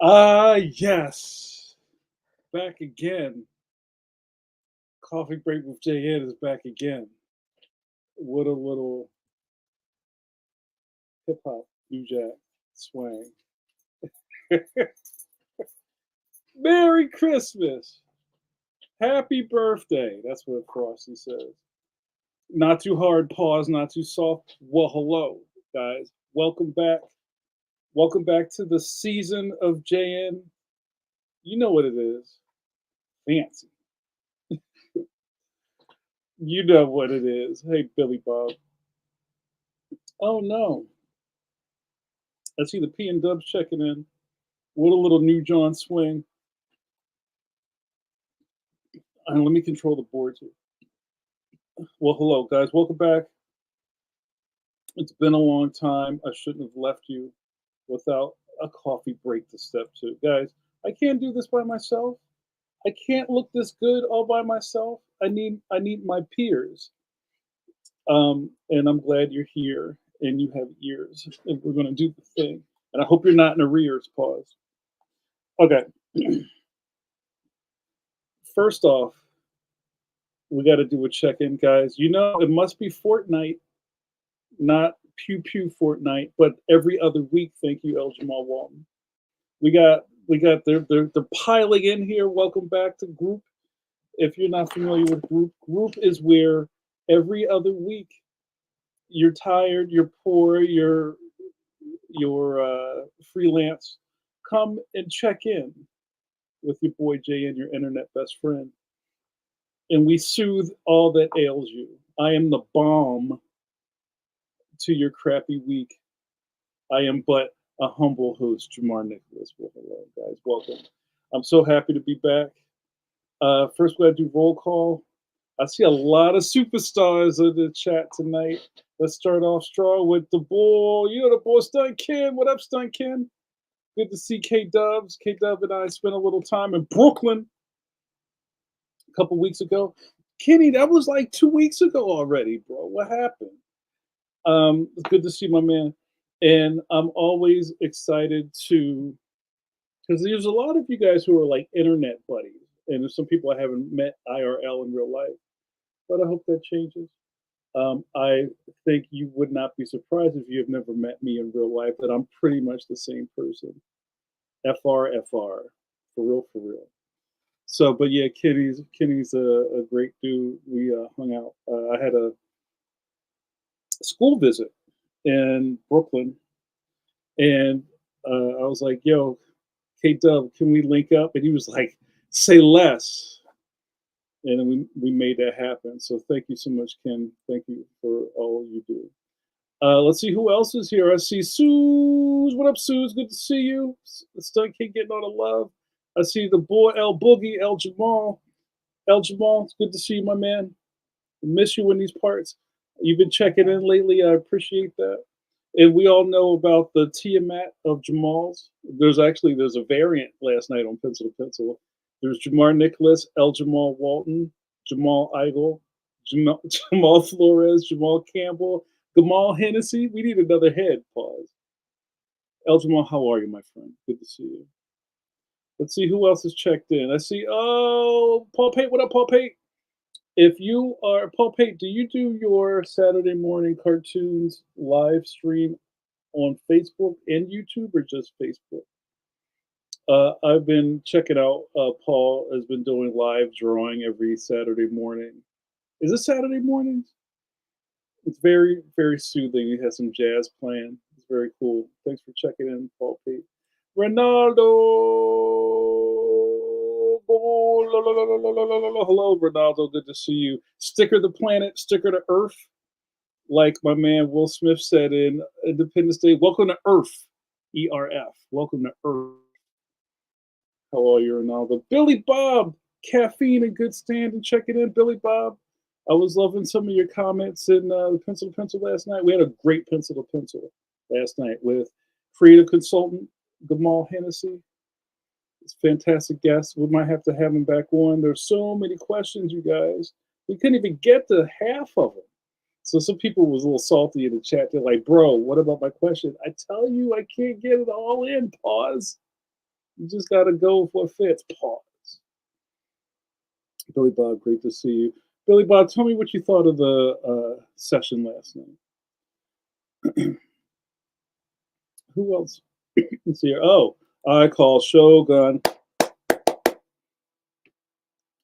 Yes. Back again. Coffee Break with JN is back again. What a little hip hop New Jack swang. Merry Christmas. Happy birthday. That's what Frosty says. Not too hard, pause, not too soft. Well, hello, guys. Welcome back. Welcome back to the season of JN. You know what it is. Fancy. You know what it is. Hey, Billy Bob. Oh, no. I see the P and Dubs checking in. What a little new John swing. Let me control the boards here. Well, hello, guys. Welcome back. It's been a long time. I shouldn't have left you without a coffee break to step to. Guys, I can't do this by myself. I can't look this good all by myself. I need my peers. And I'm glad you're here and you have ears. And we're gonna do the thing. And I hope you're not in arrears, pause. Okay. First off, we gotta do a check-in, guys. You know it must be Fortnite, not pew pew Fortnite, but every other week. Thank you, El Jamal Walton. We got they're piling in here. Welcome back to Group. If you're not familiar with Group is where every other week you're tired, you're poor, you're freelance. Come and check in with your boy Jay and your internet best friend, and we soothe all that ails you. I am the balm to your crappy week. I am but a humble host, Jamar Nicholas. Well, hello, guys. Welcome. I'm so happy to be back. First, we got to do roll call. I see a lot of superstars in the chat tonight. Let's start off strong with the boy. You know the boy, Stunt Ken. What up, Stunt Ken? Good to see K Dubs. K Dub and I spent a little time in Brooklyn a couple weeks ago. Kenny, that was like 2 weeks ago already, bro. What happened? It's good to see my man. And I'm always excited to, because there's a lot of you guys who are like internet buddies, and there's some people I haven't met IRL in real life, but I hope that changes. I think you would not be surprised if you have never met me in real life that I'm pretty much the same person. FR, for real, for real. So, but yeah, Kenny's a great dude. We hung out. I had a school visit in Brooklyn, and I was like, "Yo, K Dub, can we link up?" And he was like, "Say less." And then we made that happen. So thank you so much, Ken. Thank you for all you do. Let's see who else is here. I see Suze. What up, Suze? Good to see you. Stunt Kid getting all the love. I see the boy El Boogie, El Jamal. El Jamal, it's good to see you, my man. I miss you in these parts. You've been checking in lately. I appreciate that. And we all know about the Tiamat of Jamal's. There's a variant last night on Pencil to Pencil. There's Jamar Nicholas, El Jamal Walton, Jamal Igle, Jamal, Jamal Flores, Jamal Campbell, Gamal Hennessy. We need another head. Pause. El Jamal, how are you, my friend? Good to see you. Let's see who else is checked in. I see. Oh, Paul Pate. What up, Paul Pate? If you are Paul Pate, do you do your Saturday morning cartoons live stream on Facebook and YouTube or just Facebook? I've been checking out. Paul has been doing live drawing every Saturday morning. Is it Saturday mornings? It's very, very soothing. He has some jazz playing. It's very cool. Thanks for checking in, Paul Pete. Ronaldo. Hello, Ronaldo. Good to see you. Sticker the planet, sticker to Earth. Like my man Will Smith said in Independence Day, welcome to Earth. ERF. Welcome to Earth. How are you, Ronaldo? Billy Bob, caffeine and good standing. Check it in, Billy Bob. I was loving some of your comments in Pencil to Pencil last night. We had a great Pencil to Pencil last night with creative consultant Gamal Hennessy. It's a fantastic guest. We might have to have him back on. There's so many questions, you guys. We couldn't even get to half of them. So some people was a little salty in the chat. They're like, bro, what about my question? I tell you, I can't get it all in. Pause. You just gotta go with what fits. Pause. Billy Bob, great to see you. Billy Bob, tell me what you thought of the session last night. Who else? Let's see here. Oh, I call Shogun.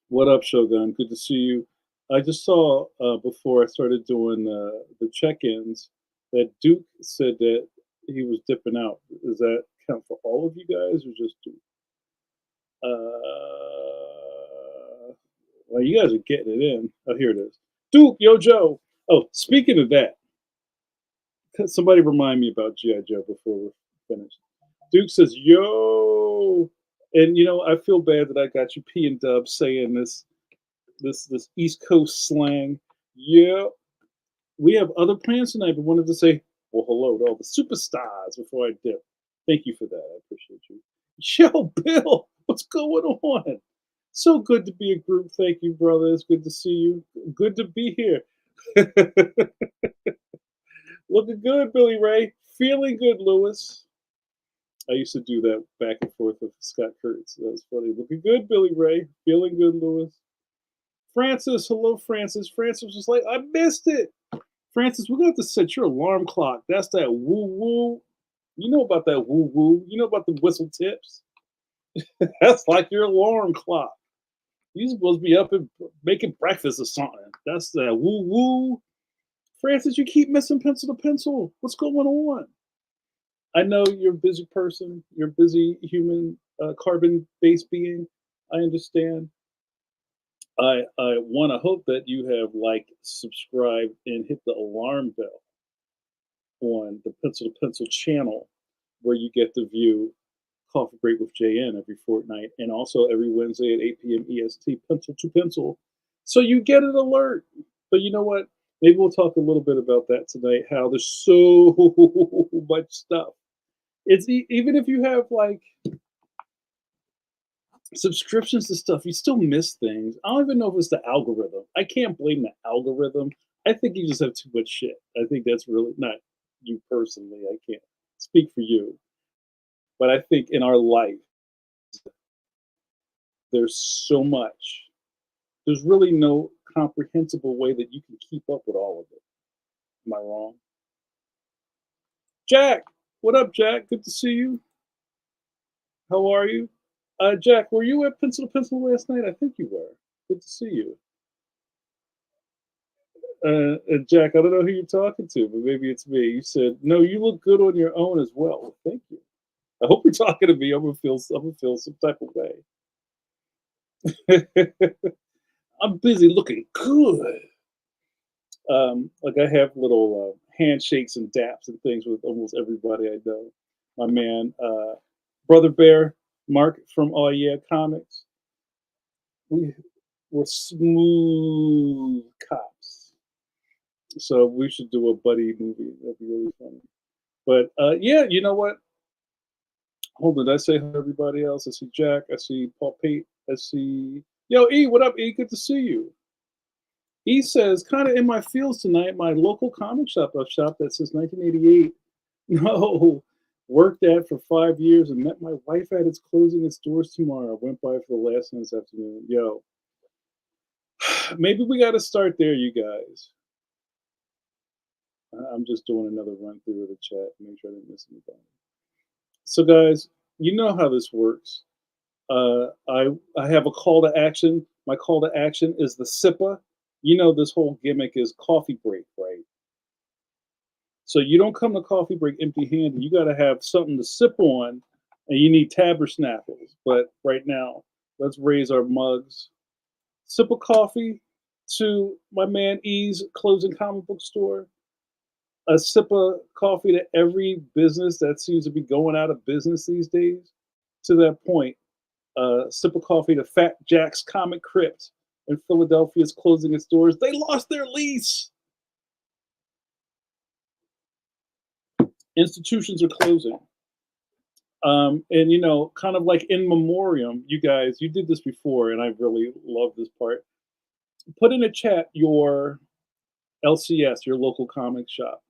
What up, Shogun? Good to see you. I just saw before I started doing the check-ins that Duke said that he was dipping out. Does that count for all of you guys or just Duke? Well, you guys are getting it in. Oh, here it is. Duke, yo, Joe. Oh, speaking of that, somebody remind me about G.I. Joe before we're finished. Duke says, yo. And, I feel bad that I got you P and Dub saying this East Coast slang. Yeah, we have other plans tonight, but wanted to say, well, hello to all the superstars before I dip. Thank you for that. I appreciate you. Yo, Bill, what's going on? So good to be a group. Thank you, brother. It's good to see you. Good to be here. Looking good, Billy Ray. Feeling good, Lewis. I used to do that back and forth with Scott Kurtz. That was funny. Looking good, Billy Ray. Feeling good, Lewis. Francis, hello, Francis. Francis was like, I missed it. Francis, we're going to have to set your alarm clock. That's that woo woo. You know about that woo woo. You know about the whistle tips. That's like your alarm clock. You're supposed to be up and making breakfast or something. That's that woo woo. Francis, you keep missing pencil to pencil. What's going on? I know you're a busy person. You're a busy human, carbon-based being. I understand. I want to hope that you have liked, subscribed, and hit the alarm bell on the Pencil to Pencil channel, where you get to view Coffee Break with JN every fortnight, and also every Wednesday at 8 p.m. EST, Pencil to Pencil. So you get an alert. But you know what? Maybe we'll talk a little bit about that tonight. How there's so much stuff. It's even if you have like subscriptions to stuff, you still miss things. I don't even know if it's the algorithm. I can't blame the algorithm. I think you just have too much shit. I think that's really not you personally. I can't speak for you. But I think in our life, there's so much. There's really no comprehensible way that you can keep up with all of it. Am I wrong? Jack, what up, Jack? Good to see you. How are you? Jack, were you at Pencil to Pencil last night? I think you were. Good to see you. Jack, I don't know who you're talking to, but maybe it's me. You said, no, you look good on your own as well. Well, thank you. I hope you're talking to me. I'm gonna feel some type of way. I'm busy looking good. Like I have little handshakes and daps and things with almost everybody I know. My man, Brother Bear, Mark from Oh Yeah Comics. We're smooth cops. So we should do a buddy movie. That'd be really funny. But yeah, you know what? Hold on, did I say hello to everybody else? I see Jack. I see Paul Pate. I see Yo E. What up, E? Good to see you. E says, kind of in my fields tonight. My local comic shop I've shopped at since 1988. No, worked at for 5 years and met my wife at its closing its doors tomorrow. Went by for the last time this afternoon. Yo, maybe we got to start there, you guys. I'm just doing another run through of the chat. Make sure I didn't miss anybody. So, guys, you know how this works. I have a call to action. My call to action is the SIPA. You know this whole gimmick is coffee break, right? So you don't come to coffee break empty-handed. You got to have something to sip on, and you need tabersnackles. But right now, let's raise our mugs. Sip of coffee to my man E's closing comic book store. A sip of coffee to every business that seems to be going out of business these days. To that point, sip of coffee to Fat Jack's Comic Crypt in Philadelphia is closing its doors. They lost their lease. Institutions are closing. And you know, kind of like in memoriam, you guys, you did this before, and I really love this part. Put in a chat your LCS, your local comic shop.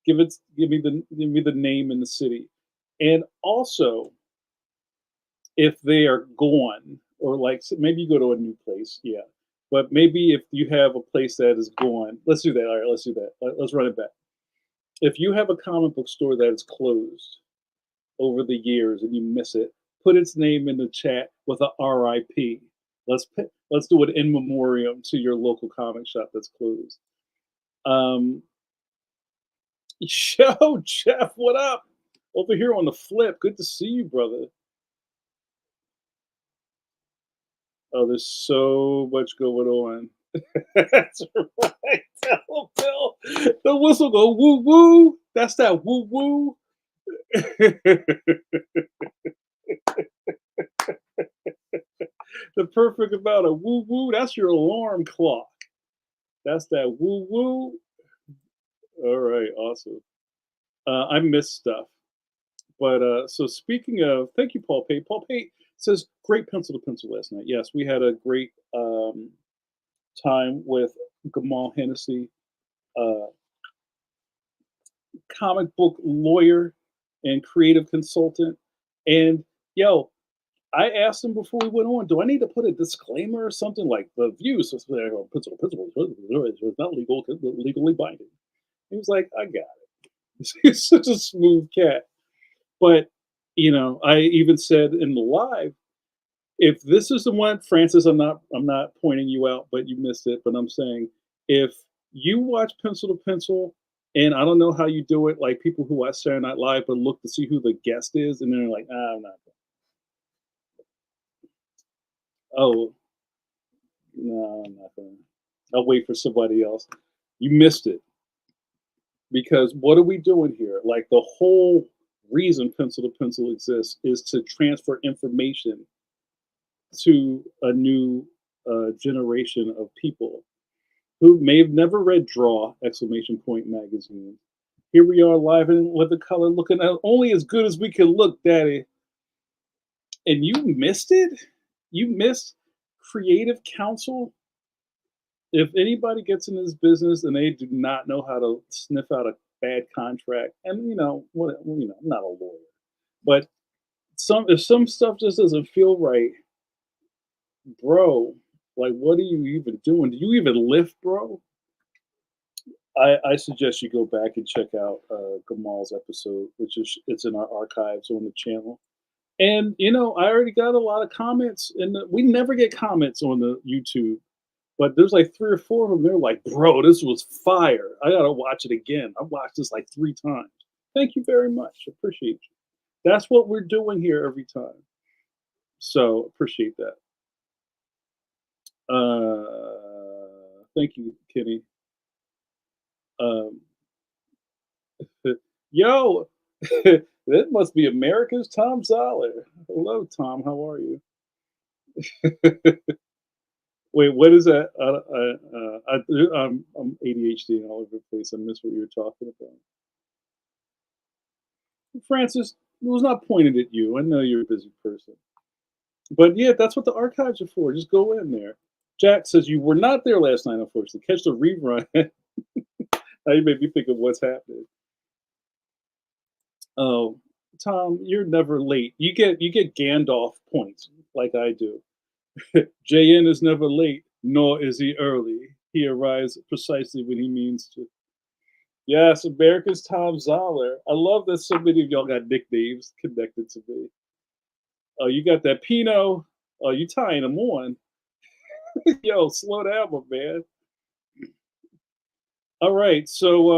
Give me the name in the city, and also if they are gone, or like maybe you go to a new place, yeah. But maybe if you have a place that is gone, let's do that. All right, let's do that. Let's run it back. If you have a comic book store that is closed over the years and you miss it, put its name in the chat with a RIP. Let's do it in memoriam to your local comic shop that's closed. Yo, Jeff, what up? Over here on the flip. Good to see you, brother. Oh, there's so much going on. That's right. Tell Bill. The whistle go woo woo. That's that woo woo. The perfect amount of woo woo. That's your alarm clock. That's that woo woo. All right, awesome. I miss stuff. But so speaking of, thank you, Paul Pate. Paul Pate says, great pencil to pencil last night. Yes, we had a great time with Gamal Hennessy, uh, comic book lawyer and creative consultant. And yo, I asked him before we went on, do I need to put a disclaimer or something like the views of pencil is not legal, legally binding? He was like, I got it. He's such a smooth cat. But you know, I even said in the live, if this is the one, Francis, I'm not pointing you out, but you missed it. But I'm saying if you watch Pencil to Pencil, and I don't know how you do it, like people who watch Saturday Night Live, but look to see who the guest is, and they're like, I'm not. Oh no, I'm not gonna. I'll wait for somebody else. You missed it because what are we doing here? Like the whole reason Pencil to Pencil exists is to transfer information to a new generation of people who may have never read Draw! Exclamation point magazine. Here we are live in with the color looking only as good as we can look, Daddy. And you missed it? You missed creative counsel? If anybody gets in this business and they do not know how to sniff out a bad contract, and I'm not a lawyer, but if some stuff just doesn't feel right, bro, like what are you even doing? Do you even lift, bro? I suggest you go back and check out Gamal's episode, which is it's in our archives on the channel. And you know, I already got a lot of comments, and we never get comments on the YouTube, but there's like 3 or 4 of them. They're like, "Bro, this was fire! I gotta watch it again. I've watched this like 3 times." Thank you very much. Appreciate you. That's what we're doing here every time. So appreciate that. Thank you, Kenny. Um, yo, that must be America's Tom Zoller. Hello, Tom. How are you? Wait, what is that? I'm ADHD and all over the place. I missed what you were talking about. Francis, it was not pointed at you. I know you're a busy person. But yeah, that's what the archives are for. Just go in there. Jack says you were not there last night, unfortunately. Catch the rerun. Now you made me think of what's happening. Oh, Tom, you're never late. You get Gandalf points like I do. JN is never late, nor is he early. He arrives precisely when he means to. Yes, America's Tom Zoller. I love that so many of y'all got nicknames connected to me. Oh, you got that Pinot. Oh, you tying them on. Yo, slow down, my man. All right, so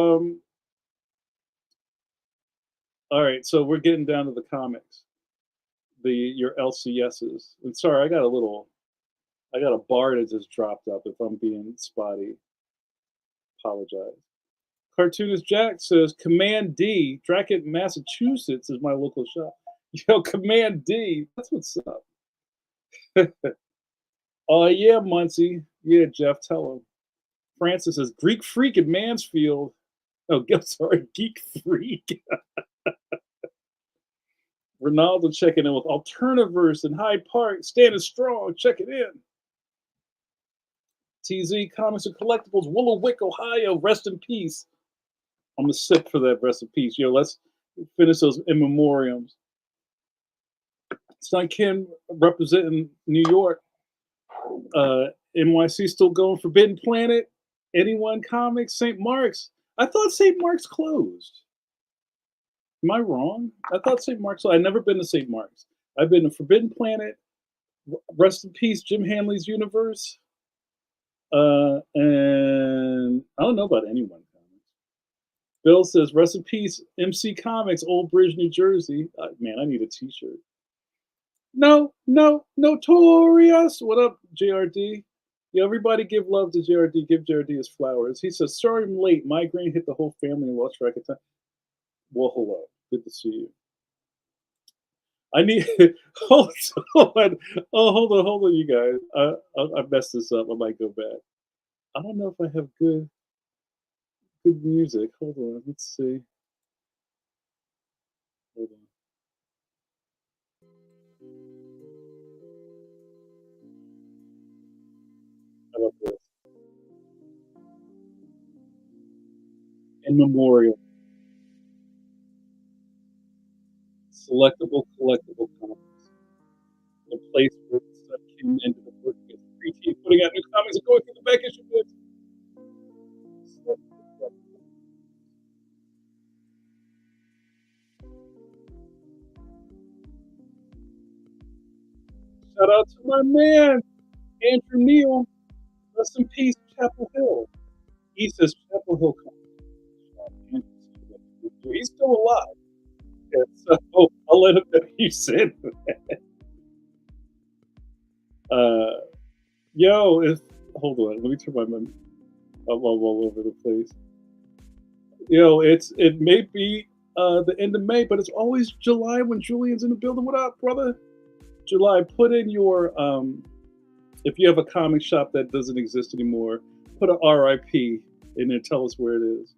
all right, so we're getting down to the comics. Your LCSs. And sorry, I got a bar that just dropped up. If I'm being spotty, apologize. Cartoonist Jack says Command D, Dracut, Massachusetts is my local shop. Yo, Command D, that's what's up. Oh yeah, Muncie. Yeah, Jeff, tell him. Francis says Greek Freak in Mansfield. Oh, sorry, Geek Freak. Ronaldo checking in with Alternaverse in Hyde Park, standing strong, checking in. TZ Comics and Collectibles, Willowick, Ohio, rest in peace. I'm gonna sip for that rest in peace. Yo, let's finish those in memoriams. Stunt Kim representing New York. NYC still going. Forbidden Planet, Anyone Comics, St. Mark's. I thought St. Mark's closed. Am I wrong? I thought St. Mark's. I've never been to St. Mark's. I've been to Forbidden Planet. Rest in peace, Jim Hanley's Universe. And I don't know about Anyone Comics. Bill says, "Rest in peace, MC Comics, Old Bridge, New Jersey." Man, I need a T-shirt. No, no, Notorious. What up, JRD? Yeah, everybody give love to JRD. Give JRD his flowers. He says, "Sorry I'm late. Migraine hit the whole family and lost track of time." Well, hello. Good to see you. I need hold on. Oh, hold on, you guys. I messed this up. I might go back. I don't know if I have good music. Hold on. Let's see. Hold on. How about this? In memorial, selectable, collectible comics. The place where the sun came into the work with free team putting out new comics and going through the back issue bits. Shout out to my man, Andrew Neal. Rest in peace, Chapel Hill. He says Chapel Hill comics. He's still alive. Yeah, so I'll let him know you said. Uh, yo, if hold on, let me turn my I'm all over the place. It may be the end of May, but it's always July when Julian's in the building. What up, brother? July, put in your if you have a comic shop that doesn't exist anymore, put a RIP in there. Tell us where it is.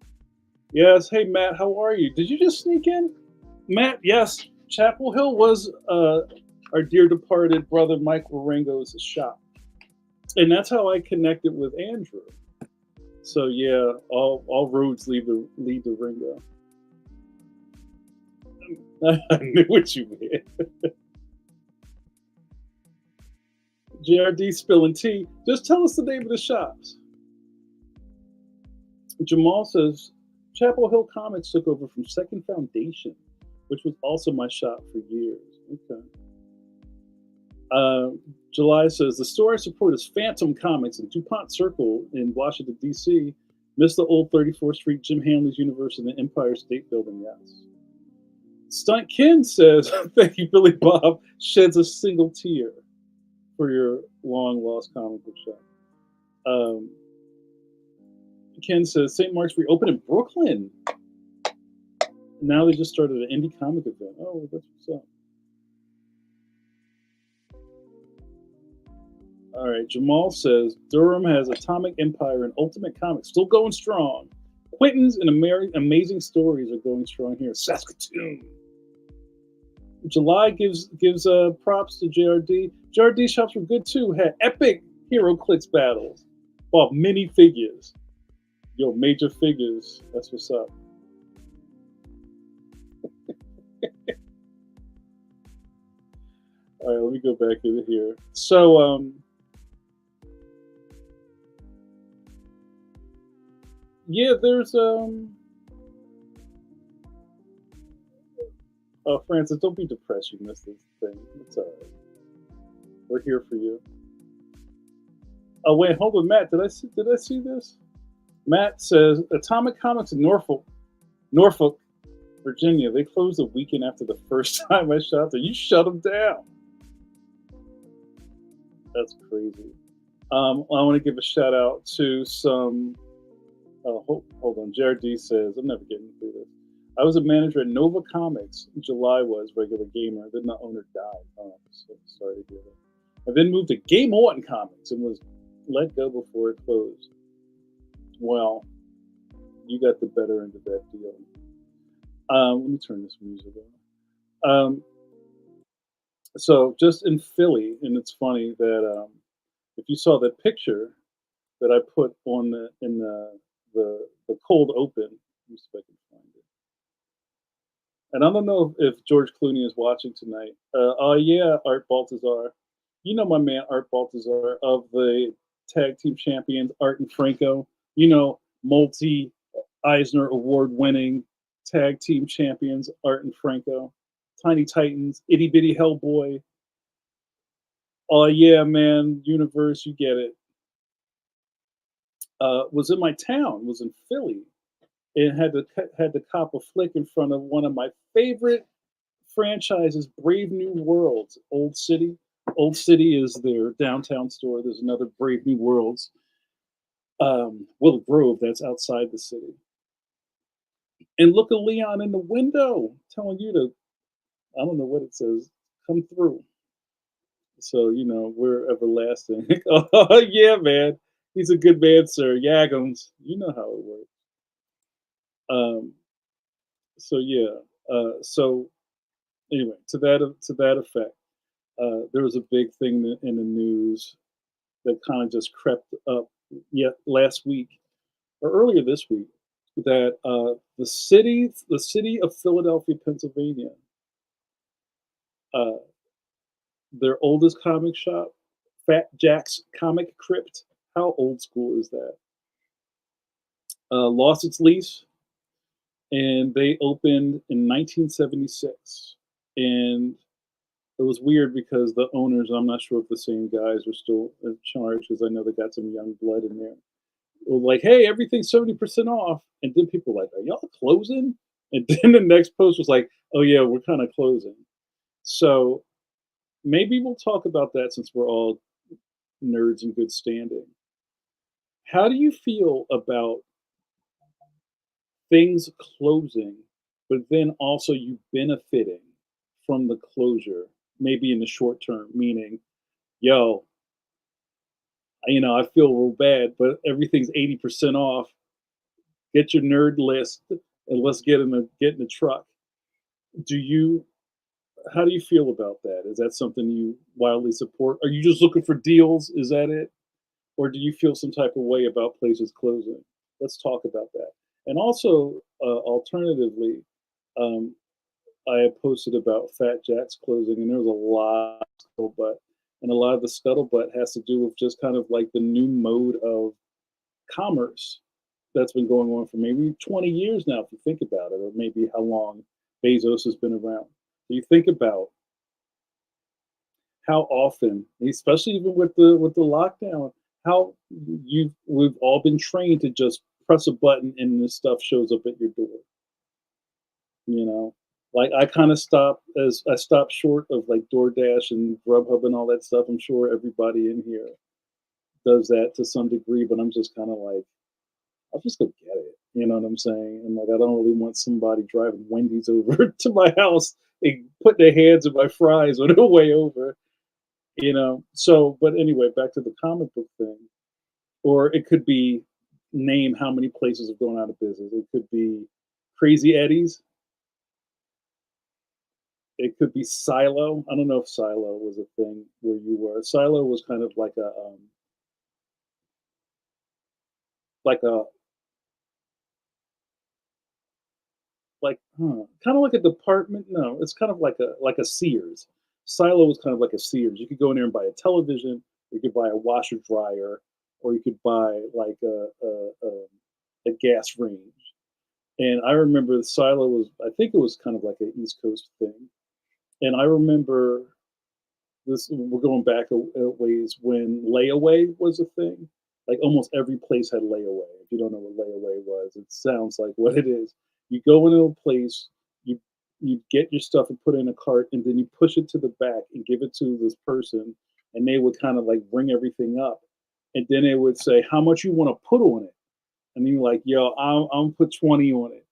Yes. Hey, Matt, how are you? Did you just sneak in? Matt, yes. Chapel Hill was our dear departed brother Mike Larengo's shop, and that's how I connected with Andrew. So yeah, all roads lead to Ringo. I knew what you meant. JRD spilling tea. Just tell us the name of the shops. Jamal says Chapel Hill Comics took over from Second Foundation, which was also my shop for years. Okay. Uh, July says the store I support is Phantom Comics in DuPont Circle in Washington, D.C. Miss the old 34th Street Jim Hanley's Universe in the Empire State Building, yes. Stunt Ken says, "Thank you, Billy Bob. Sheds a single tear for your long lost comic book shop." Um, Ken says St. Mark's reopened in Brooklyn. Now they just started an indie comic event. Oh, that's what's up. All right, Jamal says Durham has Atomic Empire and Ultimate Comics still going strong. Quentin's and Amazing Stories are going strong here. Saskatoon. July gives props to JRD. JRD shops were good too. Had epic Hero Clicks battles. Bought mini figures. Yo, major figures. That's what's up. All right, let me go back in here. So, yeah, there's oh, Francis, don't be depressed. You missed this thing. It's all right. We're here for you. Oh wait, hold on, Matt. Did I see this? Matt says Atomic Comics in Norfolk, Virginia. They closed a weekend after the first time I shot there. You shut them down. That's crazy. I want to give a shout out to some. Hold on. Jared D says, "I'm never getting through this. I was a manager at Nova Comics. July was regular gamer. Then the owner died. Oh, so sorry to hear that. I then moved to Game On Comics and was let go before it closed. Well, you got the better end of that deal. Let me turn this music on. So just in Philly, and it's funny that if you saw that picture that I put on the cold open, let me see if I can find it. And I don't know if George Clooney is watching tonight. Oh yeah, Art Baltazar. You know my man Art Baltazar of the tag team champions, Art and Franco. You know, multi Eisner award winning tag team champions, Art and Franco. Tiny Titans, Itty Bitty Hellboy. Oh yeah, man, universe, you get it. Was in my town, was in Philly, and had to cop a flick in front of one of my favorite franchises, Brave New Worlds, Old City. Old City is their downtown store. There's another Brave New Worlds, Willow Grove, that's outside the city. And look at Leon in the window telling you to, I don't know what it says, come through. So, you know, we're everlasting. Oh, yeah, man. He's a good man, sir. Yagums. You know how it works. Um, so, yeah. So, anyway, to that effect, there was a big thing in the news that kind of just crept up yet last week or earlier this week that the city of Philadelphia, Pennsylvania, uh, their oldest comic shop, Fat Jack's Comic Crypt. How old school is that? Lost its lease, and they opened in 1976. And it was weird because the owners, I'm not sure if the same guys are still in charge because I know they got some young blood in there. Were like, hey, everything's 70% off. And then people were like, are y'all closing? And then the next post was like, oh, yeah, we're kind of closing. So maybe we'll talk about that since we're all nerds in good standing. How do you feel about things closing, but then also you benefiting from the closure, maybe in the short term, meaning, yo, I feel real bad, but everything's 80% off. Get your nerd list and let's get in the truck. Do you How do you feel about that? Is that something you wildly support? Are you just looking for deals? Is that it? Or do you feel some type of way about places closing? Let's talk about that. And also, alternatively, um, I had posted about Fat Jack's closing, and there was a lot of scuttlebutt, and a lot of the scuttlebutt has to do with just kind of like the new mode of commerce that's been going on for maybe 20 years now, if you think about it, or maybe how long Bezos has been around. So you think about how often, especially even with the lockdown, how we've all been trained to just press a button and this stuff shows up at your door. You know, like I kind of stopped short of like DoorDash and Grubhub and all that stuff. I'm sure everybody in here does that to some degree, but I'm just kind of like, I'll just go get it. You know what I'm saying? And like, I don't really want somebody driving Wendy's over to my house and putting their hands in my fries on their way over. So but anyway, back to the comic book thing. Or it could be name how many places have gone out of business. It could be Crazy Eddie's. It could be Silo. I don't know if Silo was a thing where you were. Silo was kind of like a kind of like a department. No, it's kind of like a Sears. Silo was kind of like a Sears. You could go in there and buy a television, you could buy a washer dryer, or you could buy like a gas range. And I remember the Silo was, I think it was kind of like an East Coast thing. And I remember this, we're going back a ways when layaway was a thing. Like almost every place had layaway. If you don't know what layaway was, it sounds like what it is. You go into a place, you you get your stuff and put it in a cart, and then you push it to the back and give it to this person, and they would kind of like bring everything up, and then they would say how much you want to put on it, and you're like, yo, I'm put 20 on it,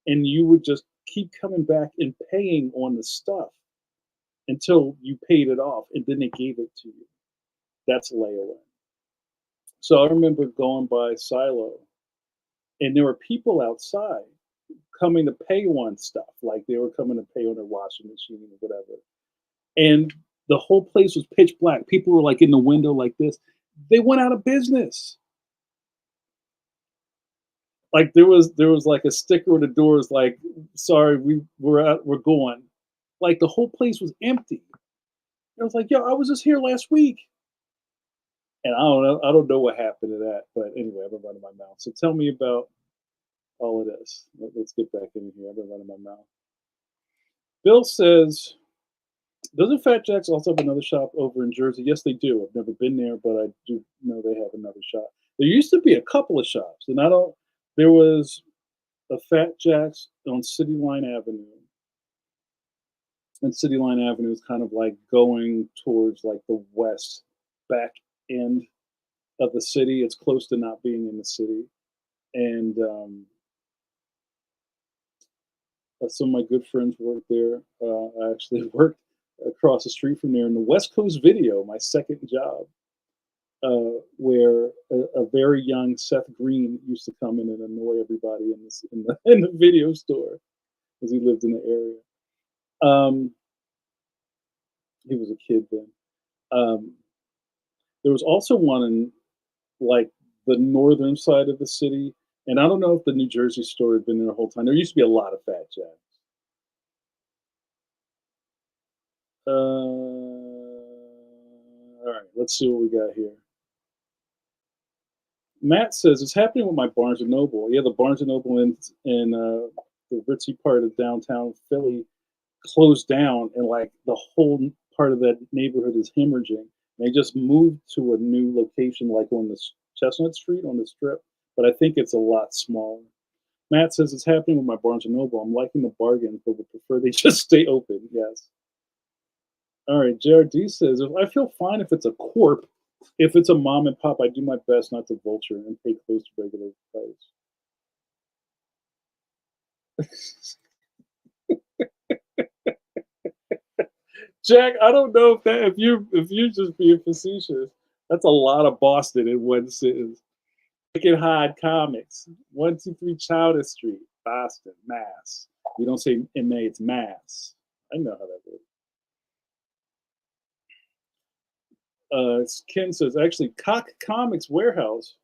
and you would just keep coming back and paying on the stuff until you paid it off, and then they gave it to you. That's layaway. So I remember going by Silo, and there were people outside coming to pay on stuff, like they were coming to pay on their washing machine or whatever. And the whole place was pitch black. People were like in the window like this. They went out of business. Like there was like a sticker on the doors like, sorry, we're going. Like the whole place was empty. I was like, yo, I was just here last week. And I don't know what happened to that. But anyway, I've been running my mouth. So tell me about all of this. Let's get back in here. I've been running my mouth. Bill says, doesn't Fat Jack's also have another shop over in Jersey? Yes, they do. I've never been there, but I do know they have another shop. There used to be a couple of shops, and I don't. There was a Fat Jack's on City Line Avenue, and City Line Avenue is kind of like going towards like the west back end of the city. It's close to not being in the city, and some of my good friends work there. I actually worked across the street from there in the West Coast Video, my second job, where a very young Seth Green used to come in and annoy everybody in the video store because he lived in the area. He was a kid then. Um, there was also one in like the northern side of the city, and I don't know if the New Jersey store had been there the whole time. There used to be a lot of Fat Jack. All right, let's see what we got here. Matt says it's happening with my Barnes and Noble. Yeah, the Barnes and Noble in the ritzy part of downtown Philly closed down, and like the whole part of that neighborhood is hemorrhaging. They just moved to a new location, like on this Chestnut Street on the Strip, but I think it's a lot smaller. Matt says it's happening with my Barnes and Noble. I'm liking the bargains, but would prefer they just stay open. Yes. All right, JRD says, if I feel fine if it's a corp. If it's a mom and pop, I do my best not to vulture and pay close to regular price. Jack, I don't know if you just being facetious. That's a lot of Boston in one sentence. Wicked Hyde Comics, 123 Chowder Street, Boston, Mass. You don't say MA, it's Mass. I know how that works. Ken says, actually, Cock Comics Warehouse,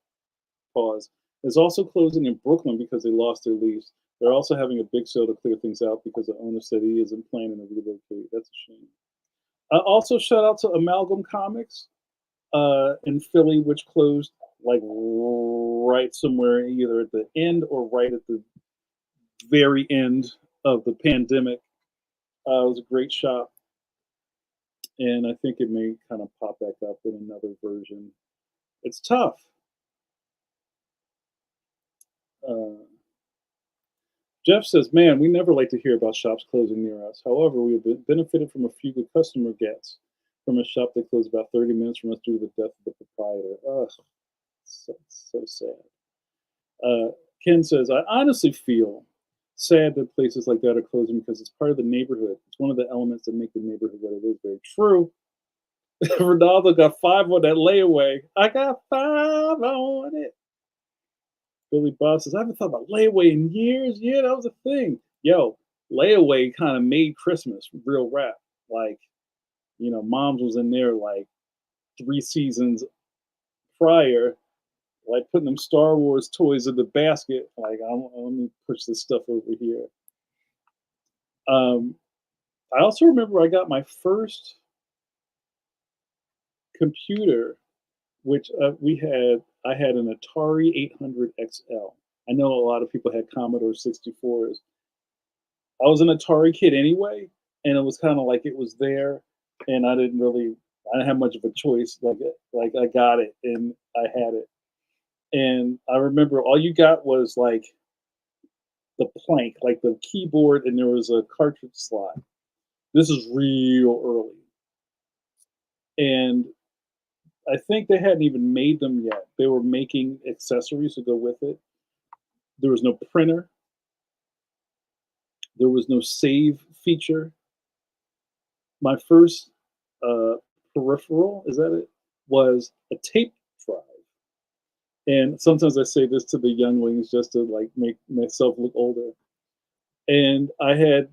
pause, is also closing in Brooklyn because they lost their lease. They're also having a big sale to clear things out because the owner said he isn't planning to relocate. That's a shame. Also, shout out to Amalgam Comics in Philly, which closed like right somewhere either at the end or right at the very end of the pandemic. It was a great shop, and I think it may kind of pop back up in another version. It's tough. Uh, Jeff says, "Man, we never like to hear about shops closing near us. However, we have benefited from a few good customer gets from a shop that closed about 30 minutes from us due to the death of the proprietor. Ugh, so sad." Ken says, "I honestly feel sad that places like that are closing because it's part of the neighborhood. It's one of the elements that make the neighborhood what it is." Very true. Ronaldo got 5 on that layaway. I got 5 on it. Billy Bob says, I haven't thought about layaway in years. Yeah, that was a thing. Yo, layaway kind of made Christmas real rap. Like, Moms was in there like 3 seasons prior, like putting them Star Wars toys in the basket. Like, let me push this stuff over here. I also remember I got my first computer, which I had an Atari 800 XL. I know a lot of people had Commodore 64s. I was an Atari kid anyway, and it was kind of like it was there, and I didn't have much of a choice. Like I got it and I had it, and I remember all you got was like the plank, like the keyboard, and there was a cartridge slot. This is real early, and I think they hadn't even made them yet. They were making accessories to go with it. There was no printer. There was no save feature. My first peripheral, is that it, was a tape drive. And sometimes I say this to the younglings just to like make myself look older. And I had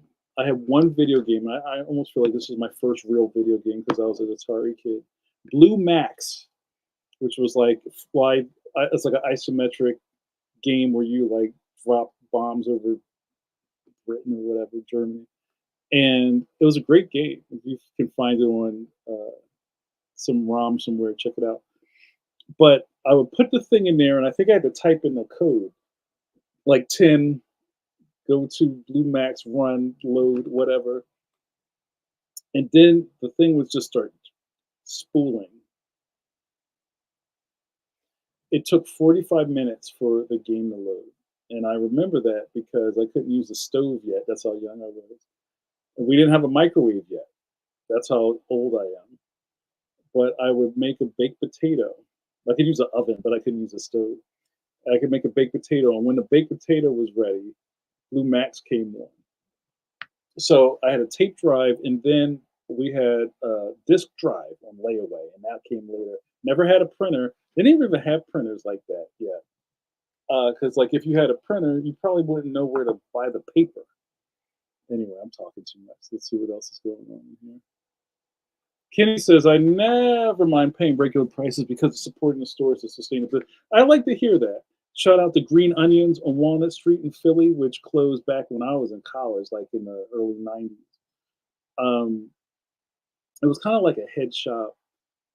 one video game. I almost feel like this was my first real video game because I was an Atari kid. Blue Max, which was like it's like an isometric game where you like drop bombs over Britain or whatever, Germany. And it was a great game. If you can find it on some ROM somewhere, check it out. But I would put the thing in there, and I think I had to type in the code like 10, go to Blue Max, run, load, whatever. And then the thing would just start spooling. It took 45 minutes for the game to load. And I remember that because I couldn't use the stove yet. That's how young I was. And we didn't have a microwave yet. That's how old I am. But I would make a baked potato. I could use an oven, but I couldn't use a stove. I could make a baked potato. And when the baked potato was ready, Blue Max came on. So I had a tape drive, and then we had a disk drive on layaway, and that came later. Never had a printer. They didn't even have printers like that yet. Because like if you had a printer, you probably wouldn't know where to buy the paper. Anyway, I'm talking too much. Let's see what else is going on in here. Kenny says, I never mind paying regular prices because of supporting the stores and sustainability. I like to hear that. Shout out to Green Onions on Walnut Street in Philly, which closed back when I was in college, like in the early 90s. Um, it was kind of like a head shop.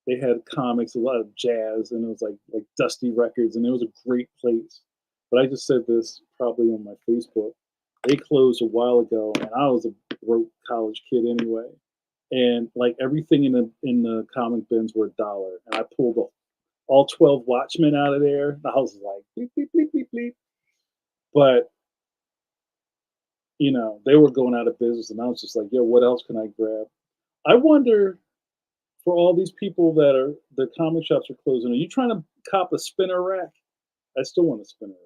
They had comics, a lot of jazz, and it was like Dusty Records, and it was a great place. But I just said this probably on my Facebook. They closed a while ago, and I was a broke college kid anyway. And like everything in the comic bins were $1, and I pulled all 12 Watchmen out of there. The house was like bleep bleep bleep bleep bleep. But they were going out of business, and I was just like, yo, what else can I grab? I wonder for all these people that are the comic shops are closing. Are you trying to cop a spinner rack? I still want a spinner rack.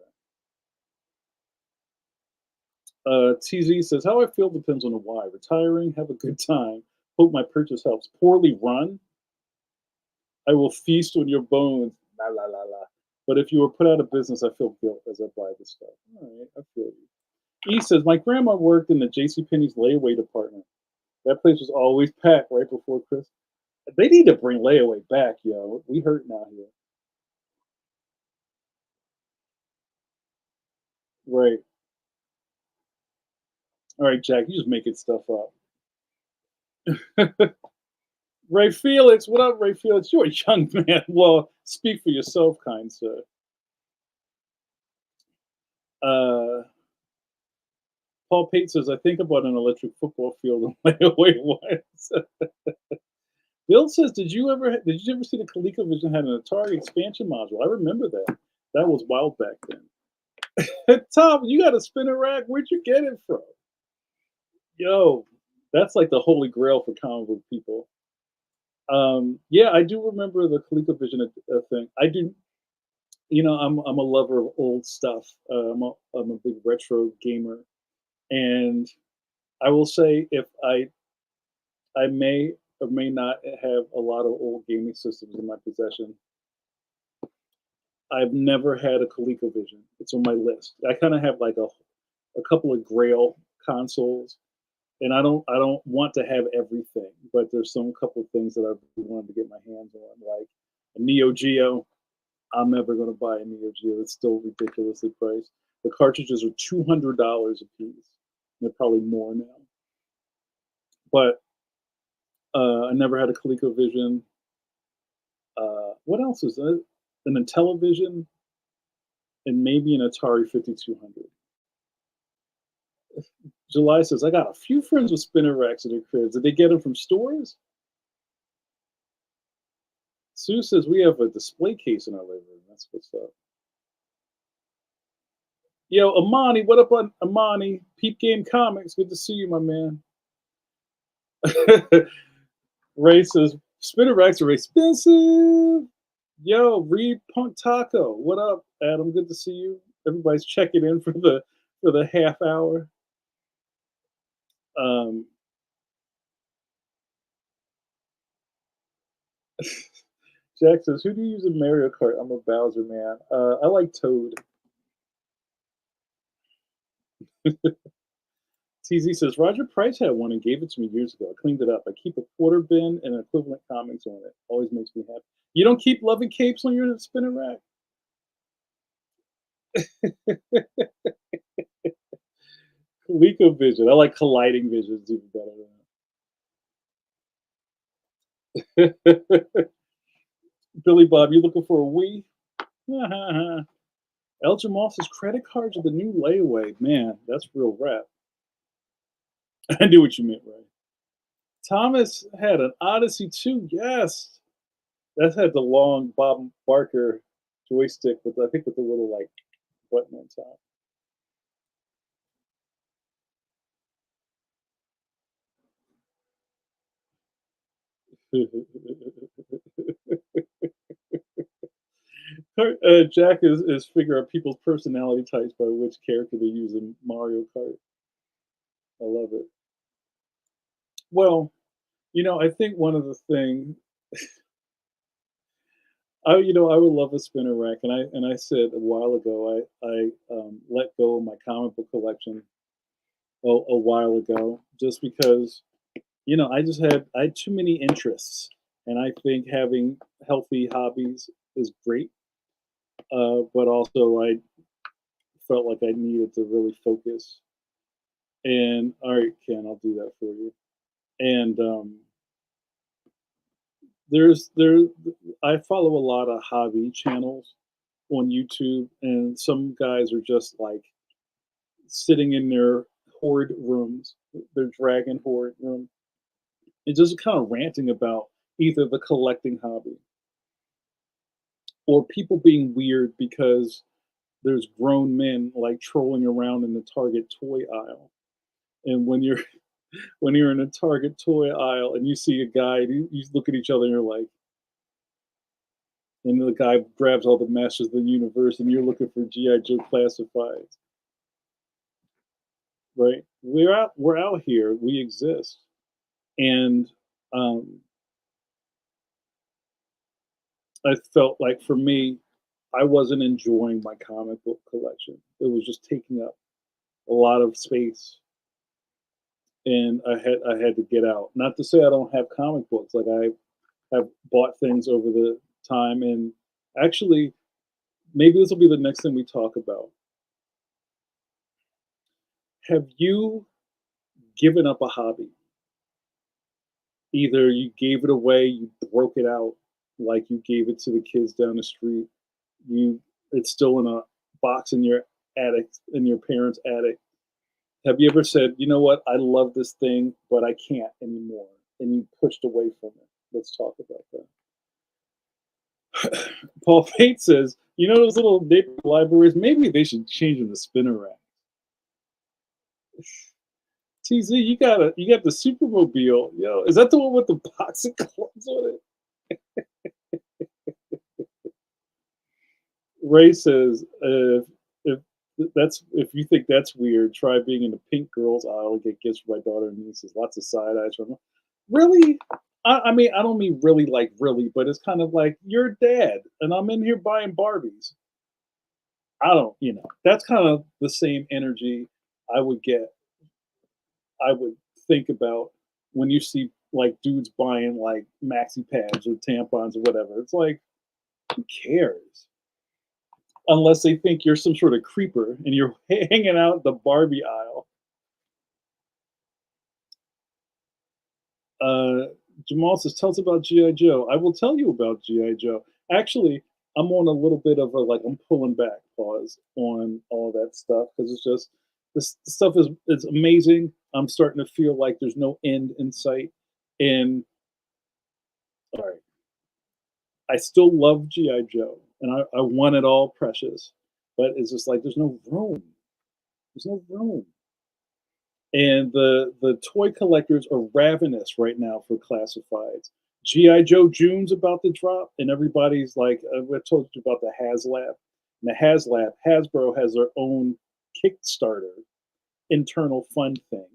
TZ says, how I feel depends on the why. Retiring, have a good time. Hope my purchase helps. Poorly run, I will feast on your bones. La la la la. But if you were put out of business, I feel guilt as I buy this stuff. All right, I feel you. E says, my grandma worked in the JCPenney's layaway department. That place was always packed right before Christmas. They need to bring layaway back, yo. We hurt now here. Right. All right, Jack, you just making stuff up. Ray Felix, what up, Ray Felix? You're a young man. Well, speak for yourself, kind sir. Uh, Paul Pate says, I think about an electric football field and layaway once. Bill says, did you ever see the ColecoVision had an Atari expansion module? I remember that. That was wild back then. Tom, you got a spinner rack? Where'd you get it from? Yo, that's like the holy grail for comic book people. Yeah, I do remember the ColecoVision thing. I do. I'm a lover of old stuff. I'm a big retro gamer, and I will say if I may or may not have a lot of old gaming systems in my possession. I've never had a ColecoVision. It's on my list. I kind of have like a couple of Grail consoles, and I don't want to have everything, but there's some couple of things that I really wanted to get my hands on, like a Neo Geo. I'm never going to buy a Neo Geo. It's still ridiculously priced. The cartridges are $200 a piece. They're probably more now. But I never had a ColecoVision. What else is it? An Intellivision and maybe an Atari 5200. July says, I got a few friends with spinner racks at their cribs. Did they get them from stores? Sue says, we have a display case in our living room. That's what's up. Yo, Amani, what up on Amani? Peep Game Comics. Good to see you, my man. Ray says, spinner racks are expensive. Yo, Reed Punk Taco. What up, Adam? Good to see you. Everybody's checking in for the half hour. Um, Jack says, who do you use in Mario Kart? I'm a Bowser man. I like Toad. TZ says, Roger Price had one and gave it to me years ago. I cleaned it up. I keep a quarter bin and equivalent comics on it. Always makes me happy. You don't keep loving capes on your spinner rack? ColecoVision. I like colliding visions even better. Billy Bob, you looking for a Wii? Elgin Moss's credit cards are the new layaway. Man, that's real rap. I knew what you meant, right? Thomas had an Odyssey too. Yes, that had the long Bob Barker joystick with, I think, with the little like button on top. Jack is figure out people's personality types by which character they use in Mario Kart. I love it. Well, I think one of the thing I would love a spinner rack, and I said a while ago I let go of my comic book collection a while ago just because I had too many interests, and I think having healthy hobbies is great, but also I felt like I needed to really focus. And all right, Ken, I'll do that for you. And there's there I follow a lot of hobby channels on YouTube, and some guys are just like sitting in their horde rooms, their dragon horde room, and just kind of ranting about either the collecting hobby or people being weird because there's grown men like trolling around in the Target toy aisle. And when you're in a Target toy aisle and you see a guy, you look at each other and you're like, and the guy grabs all the Masters of the Universe, and you're looking for GI Joe classifieds, right? We're out here, we exist, and um, I felt like for me, I wasn't enjoying my comic book collection. It was just taking up a lot of space, and I had to get out. Not to say I don't have comic books, like I have bought things over the time, and actually, maybe this will be the next thing we talk about. Have you given up a hobby? Either you gave it away, you broke it out, like you gave it to the kids down the street. You It's still in a box in your attic, in your parents' attic. Have you ever said, "You know what? I love this thing, but I can't anymore," and you pushed away from it? Let's talk about that. Paul Pate says, "You know those little neighborhood libraries? Maybe they should change them to spinner rack." TZ, you got the Supermobile. Yo, is that the one with the box of clothes on it? Ray says, if if you think that's weird, try being in the pink girls aisle and get gifts for my daughter and nieces. Lots of side eyes from them. Really? I mean, I don't mean really like really, but it's kind of like you're dad, and I'm in here buying Barbies. I don't, that's kind of the same energy I would get. I would think about when you see like dudes buying like maxi pads or tampons or whatever. It's like, who cares? Unless they think you're some sort of creeper and you're hanging out the Barbie aisle. Uh, Jamal says, "Tell us about GI Joe." I will tell you about GI Joe. Actually, I'm on a little bit of a like I'm pulling back pause on all that stuff because it's just this stuff is amazing. I'm starting to feel like there's no end in sight. And all right, I still love GI Joe, and I want it all precious, but it's just like there's no room. There's no room. And the toy collectors are ravenous right now for classifieds. GI Joe June's about to drop, and everybody's like, I told you about the HasLab. And the HasLab, Hasbro has their own Kickstarter internal fund thing,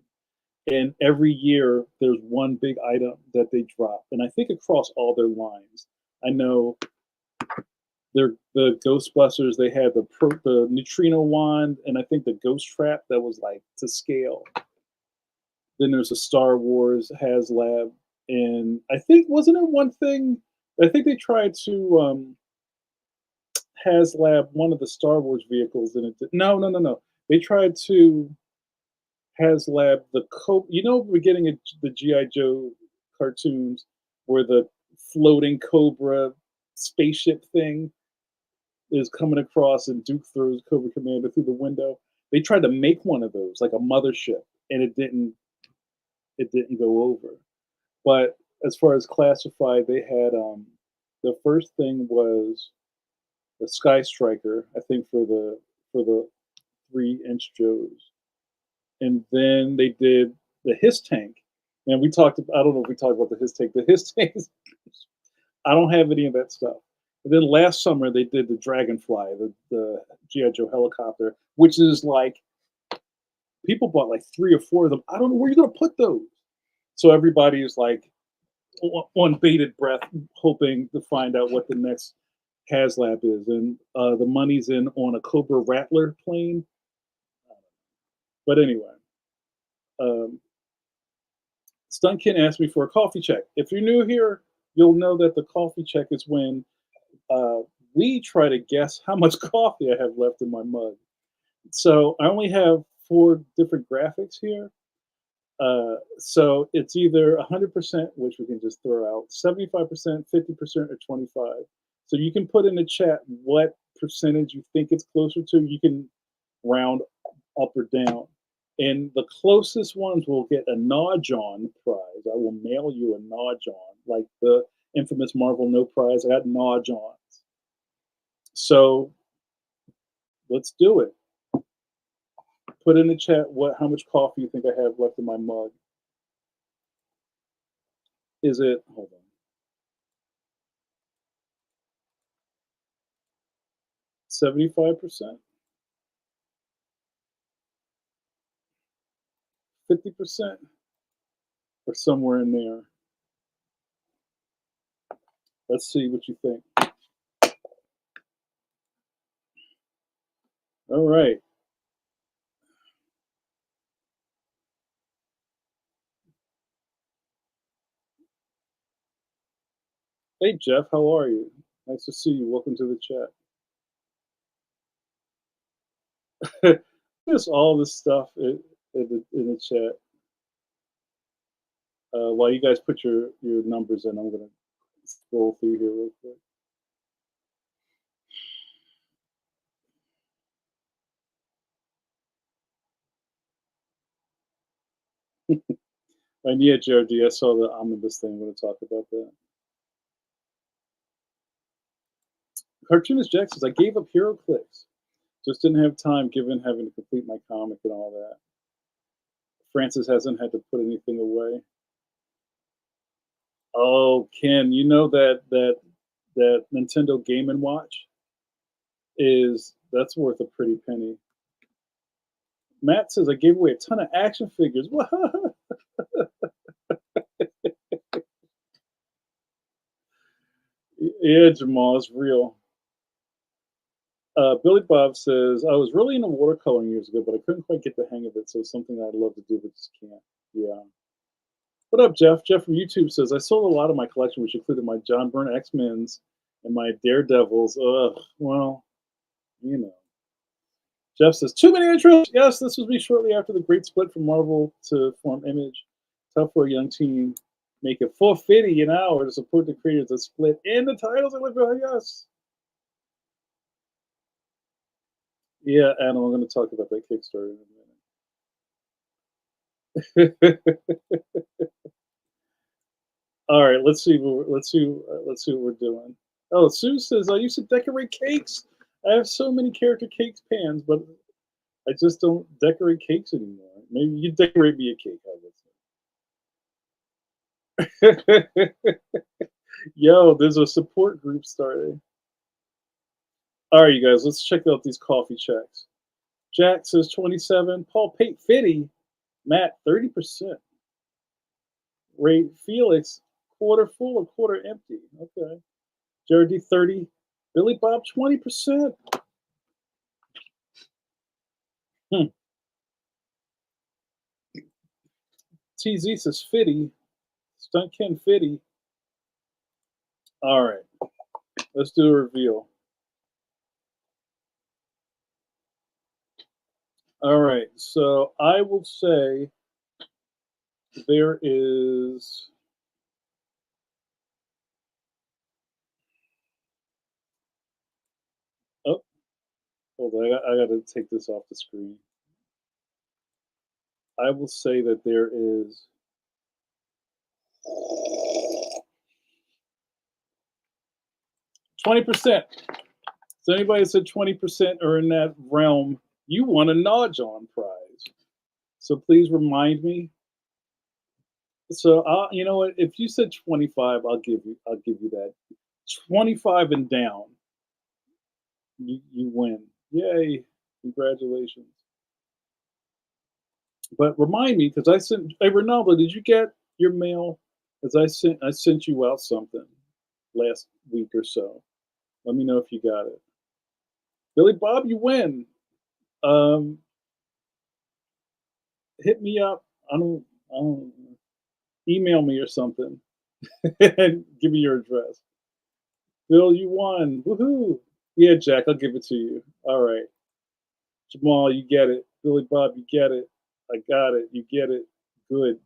and every year there's one big item that they drop, and I think across all their lines. I know the Ghostbusters. They had the neutrino wand, and I think the ghost trap that was like to scale. Then there's a Star Wars HasLab, and I think wasn't it one thing? I think they tried to HasLab one of the Star Wars vehicles, and it did, no, no, no, no. They tried to HasLab the we're getting the GI Joe cartoons where the floating Cobra spaceship thing is coming across and Duke throws Cobra Commander through the window. They tried to make one of those like a mothership, and it didn't go over. But as far as classified, they had the first thing was the Sky Striker, I think for the 3-inch Joes, and then they did the His Tank. And we talked. I don't know if we talked about the His Tank. The His Tank. I don't have any of that stuff. And then last summer they did the Dragonfly, the GI Joe helicopter, which is like people bought like 3 or 4 of them. I don't know where you're gonna put those. So everybody is like on bated breath, hoping to find out what the next HasLab is, and the money's in on a Cobra Rattler plane. But anyway, um, Stuntkin asked me for a coffee check. If you're new here, you'll know that the coffee check is when uh, we try to guess how much coffee I have left in my mug. So I only have 4 different graphics here. So it's either 100%, which we can just throw out, 75%, 50%, or 25. So you can put in the chat what percentage you think it's closer to. You can round up or down. And the closest ones will get a Nodjon prize. I will mail you a Nodjon, like the infamous Marvel No Prize. I got Nodjons. So let's do it. Put in the chat how much coffee you think I have left in my mug. Is it, hold on, 75%, 50%, or somewhere in there? Let's see what you think. All right. Hey, Jeff, how are you? Nice to see you. Welcome to the chat. Just all this stuff in the chat. While you guys put your numbers in, I'm going to scroll through here real quick. And yeah, Georgie, I saw the omnibus thing. I'm going to talk about that. Cartoonist Jack says, I gave up HeroClix. Just didn't have time given having to complete my comic and all that. Francis hasn't had to put anything away. Oh, Ken, you know that Nintendo Game and Watch that's worth a pretty penny. Matt says I gave away a ton of action figures. What? Yeah, Jamal, it's real. Billy Bob says I was really into watercoloring years ago, but I couldn't quite get the hang of it. So it's something I'd love to do, but just can't. Yeah. What up, Jeff? Jeff from YouTube says I sold a lot of my collection, which included my John Byrne X-Men's and my Daredevils. Ugh. Well, you know. Jeff says, too many intros. Yes, this was me shortly after the great split from Marvel to form Image. Tough for a young team. Make it $4.50 an hour to support the creators that split and the titles. I live behind. Yes. Yeah, Adam, I'm going to talk about that Kickstarter in a minute. All right, let's see what we're doing. Oh, Sue says I used to decorate cakes. I have so many character cakes pans, but I just don't decorate cakes anymore. Maybe you decorate me a cake, I guess. Yo, there's a support group starting. All right, you guys, let's check out these coffee checks. Jack says 27. Paul Pate 50. Matt 30%. Ray Felix quarter full or quarter empty. Okay. Jared D 30. Billy Bob 20%. TZ says 50. Stunt Ken 50. All right. Let's do a reveal. All right. So I will say there is. Oh, hold on. I got to take this off the screen. I will say that there is 20%. So anybody that said 20% are in that realm, you won a Nodge on prize. So please remind me. So you know what? If you said 25, I'll give you that. 25 and down, you win. Yay! Congratulations. But remind me because I sent. Hey Ronaldo, did you get your mail? Because I sent you out something last week or so. Let me know if you got it. Billy Bob, you win. Um, hit me up. I don't email me or something and give me your address. Bill, you won. Woohoo. Yeah, Jack, I'll give it to you. All right. Jamal, you get it. Billy Bob, you get it. I got it. You get it. Good.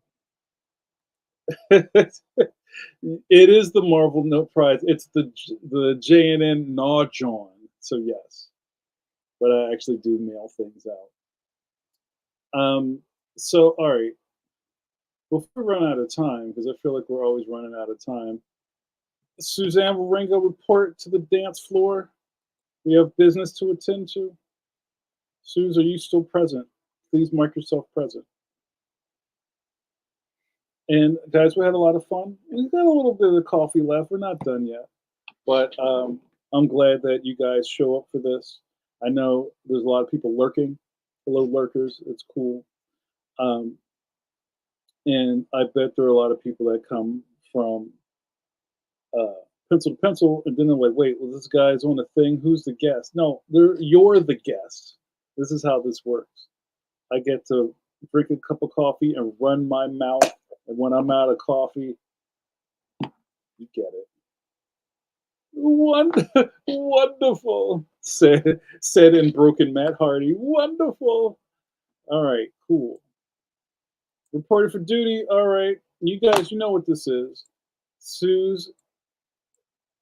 It is the Marvel Note Prize. It's the JNN Nodjon. So yes, but I actually do mail things out. So all right, before we run out of time, because I feel like we're always running out of time, Suzanne Waringa, report to the dance floor. We have business to attend to. Suze, are you still present? Please mark yourself present. And guys, we had a lot of fun. We got a little bit of the coffee left. We're not done yet, but I'm glad that you guys show up for this. I know there's a lot of people lurking. Hello, lurkers. It's cool. Um, and I bet there are a lot of people that come from pencil to pencil, and then they're like, "Wait, well, this guy's on a thing. Who's the guest?" No, you're the guest. This is how this works. I get to drink a cup of coffee and run my mouth, and when I'm out of coffee, you get it. Wonderful, said in broken Matt Hardy. Wonderful. All right, cool. Reported for duty. All right, you guys, you know what this is. Suze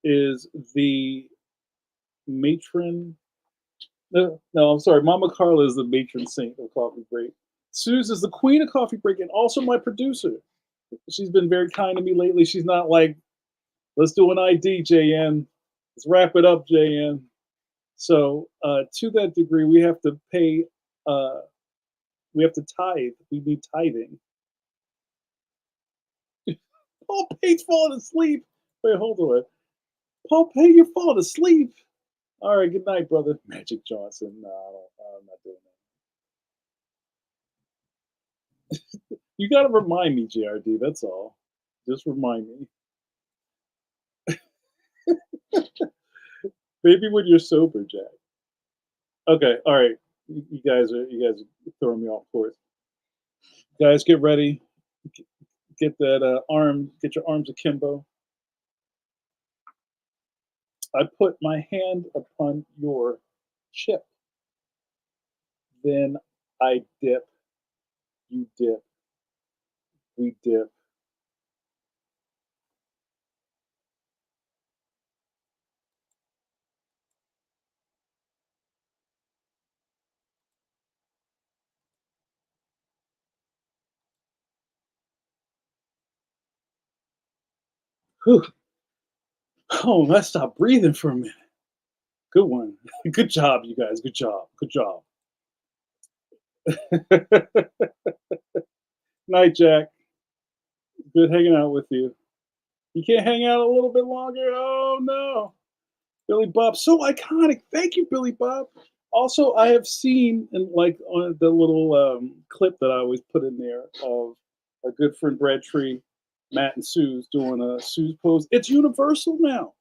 is the matron. No, I'm sorry. Mama Carla is the matron saint of Coffee Break. Suze is the queen of Coffee Break and also my producer. She's been very kind to me lately. She's not like, let's do an ID, JN. Let's wrap it up, JN. So to that degree, we have to pay. We have to tithe. We need tithing. Paul Pay's falling asleep. Wait, hold on. Paul Pay, you're falling asleep. All right, good night, brother. Magic Johnson. No, I'm not doing that. You got to remind me, JRD. That's all. Just remind me. Maybe when you're sober, Jack. Okay, all right. You guys are throwing me off course. Guys, get ready. Get that arm. Get your arms akimbo. I put my hand upon your chip. Then I dip. You dip. We dip. Whew. Oh, let's stop breathing for a minute. Good one. Good job, you guys. Good job. Good job. Night, Jack. Good hanging out with you. You can't hang out a little bit longer? Oh, no. Billy Bob, so iconic. Thank you, Billy Bob. Also, I have seen in like on the little clip that I always put in there of our good friend Brad Tree, Matt and Suze doing a Suze pose. It's universal now.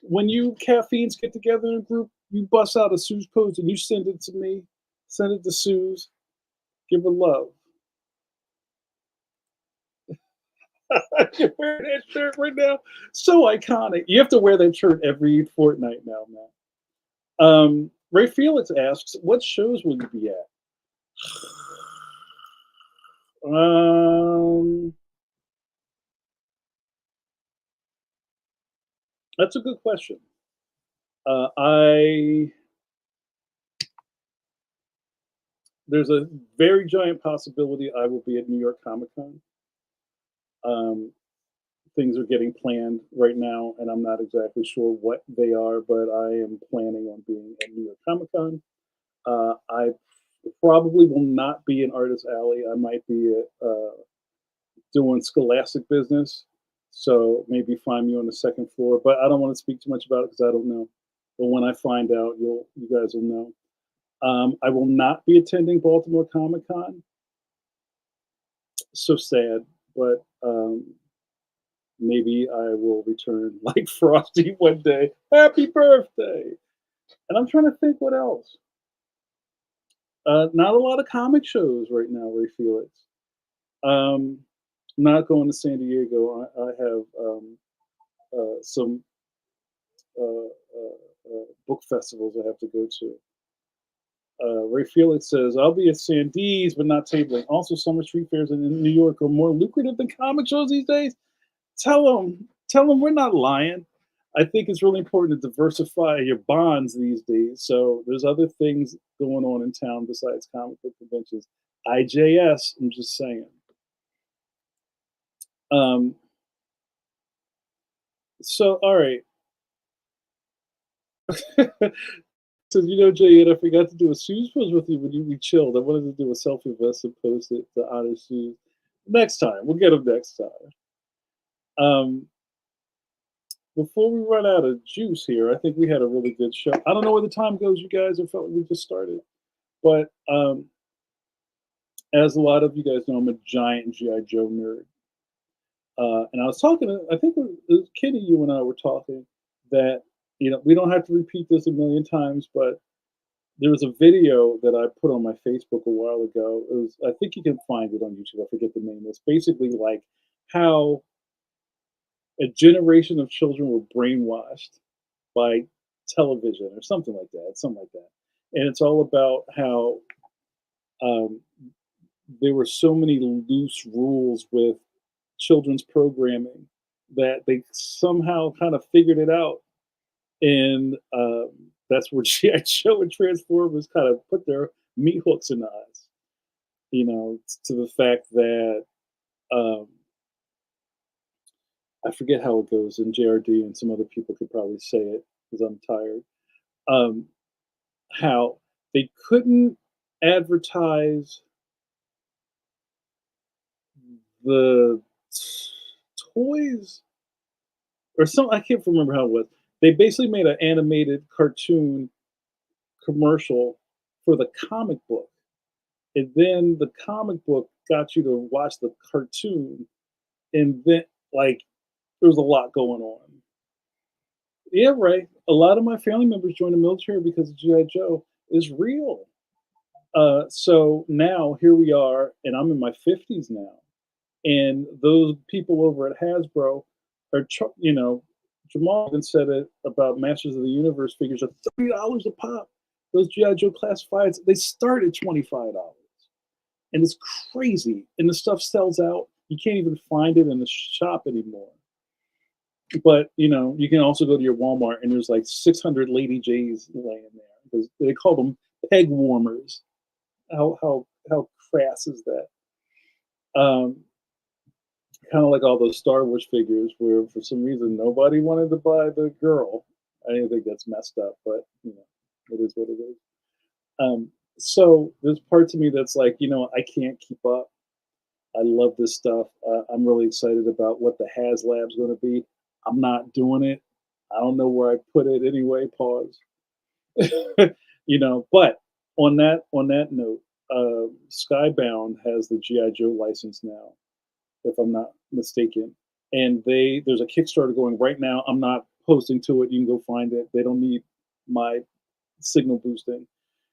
When you caffeines get together in a group, you bust out a Suze pose and you send it to me, send it to Suze, give her love. You're wearing that shirt right now. So iconic. You have to wear that shirt every fortnight now, man. Ray Felix asks, what shows will you be at? Um, that's a good question. I There's a very giant possibility I will be at New York Comic Con. Um, Things are getting planned right now, and I'm not exactly sure what they are, but I am planning on being at New York Comic Con. I probably will not be in Artist Alley. I might be doing scholastic business, so maybe find me on the second floor. But I don't want to speak too much about it because I don't know. But when I find out, you guys will know. I will not be attending Baltimore Comic Con. So sad, but maybe I will return like Frosty one day. Happy birthday! And I'm trying to think what else. Not a lot of comic shows right now, Ray Felix. Um, not going to San Diego. I have some book festivals I have to go to. Ray Felix says, I'll be at Sandees, but not tabling. Also, summer street fairs in New York are more lucrative than comic shows these days. Tell them we're not lying. I think it's really important to diversify your bonds these days. So there's other things going on in town besides comic book conventions. IJS, I'm just saying. Um, so, all right. So, Jay, and I forgot to do a shoes pose with you when we chilled. I wanted to do a selfie vest and post it to honor shoes. Next time. We'll get them next time. Um, Before we run out of juice here, I think we had a really good show. I don't know where the time goes, you guys. I felt like we just started. But as a lot of you guys know, I'm a giant G.I. Joe nerd. And I was talking, I think it was Kitty, you and I were talking that, we don't have to repeat this a million times, but there was a video that I put on my Facebook a while ago. I think you can find it on YouTube. I forget the name. It's basically like how a generation of children were brainwashed by television or something like that. Something like that. And it's all about how um, there were so many loose rules with children's programming that they somehow kind of figured it out. And that's where G.I. Joe and Transformers kind of put their meat hooks in the eyes, to the fact that um, I forget how it goes in JRD, and some other people could probably say it because I'm tired. Um, how they couldn't advertise the toys or some. I can't remember how it was. They basically made an animated cartoon commercial for the comic book, and then the comic book got you to watch the cartoon, and then like there was a lot going on. Yeah, right. A lot of my family members joined the military because of GI Joe is real. So now here we are, and I'm in my 50s now, and those people over at Hasbro are, Jamal even said it about Masters of the Universe figures are $30 a pop. Those GI Joe classifieds they start at $25, and it's crazy. And the stuff sells out. You can't even find it in the shop anymore. But you can also go to your Walmart and there's like 600 Lady J's laying there. They call them peg warmers. How crass is that? Um, Kind of like all those Star Wars figures, where for some reason nobody wanted to buy the girl. I didn't think that's messed up, but it is what it is. So there's parts of me that's like, I can't keep up. I love this stuff. I'm really excited about what the HasLab's going to be. I'm not doing it. I don't know where I put it anyway. Pause. But on that note, Skybound has the GI Joe license now, if I'm not mistaken, and there's a Kickstarter going right now. I'm not posting to it. You can go find it. They don't need my signal boosting,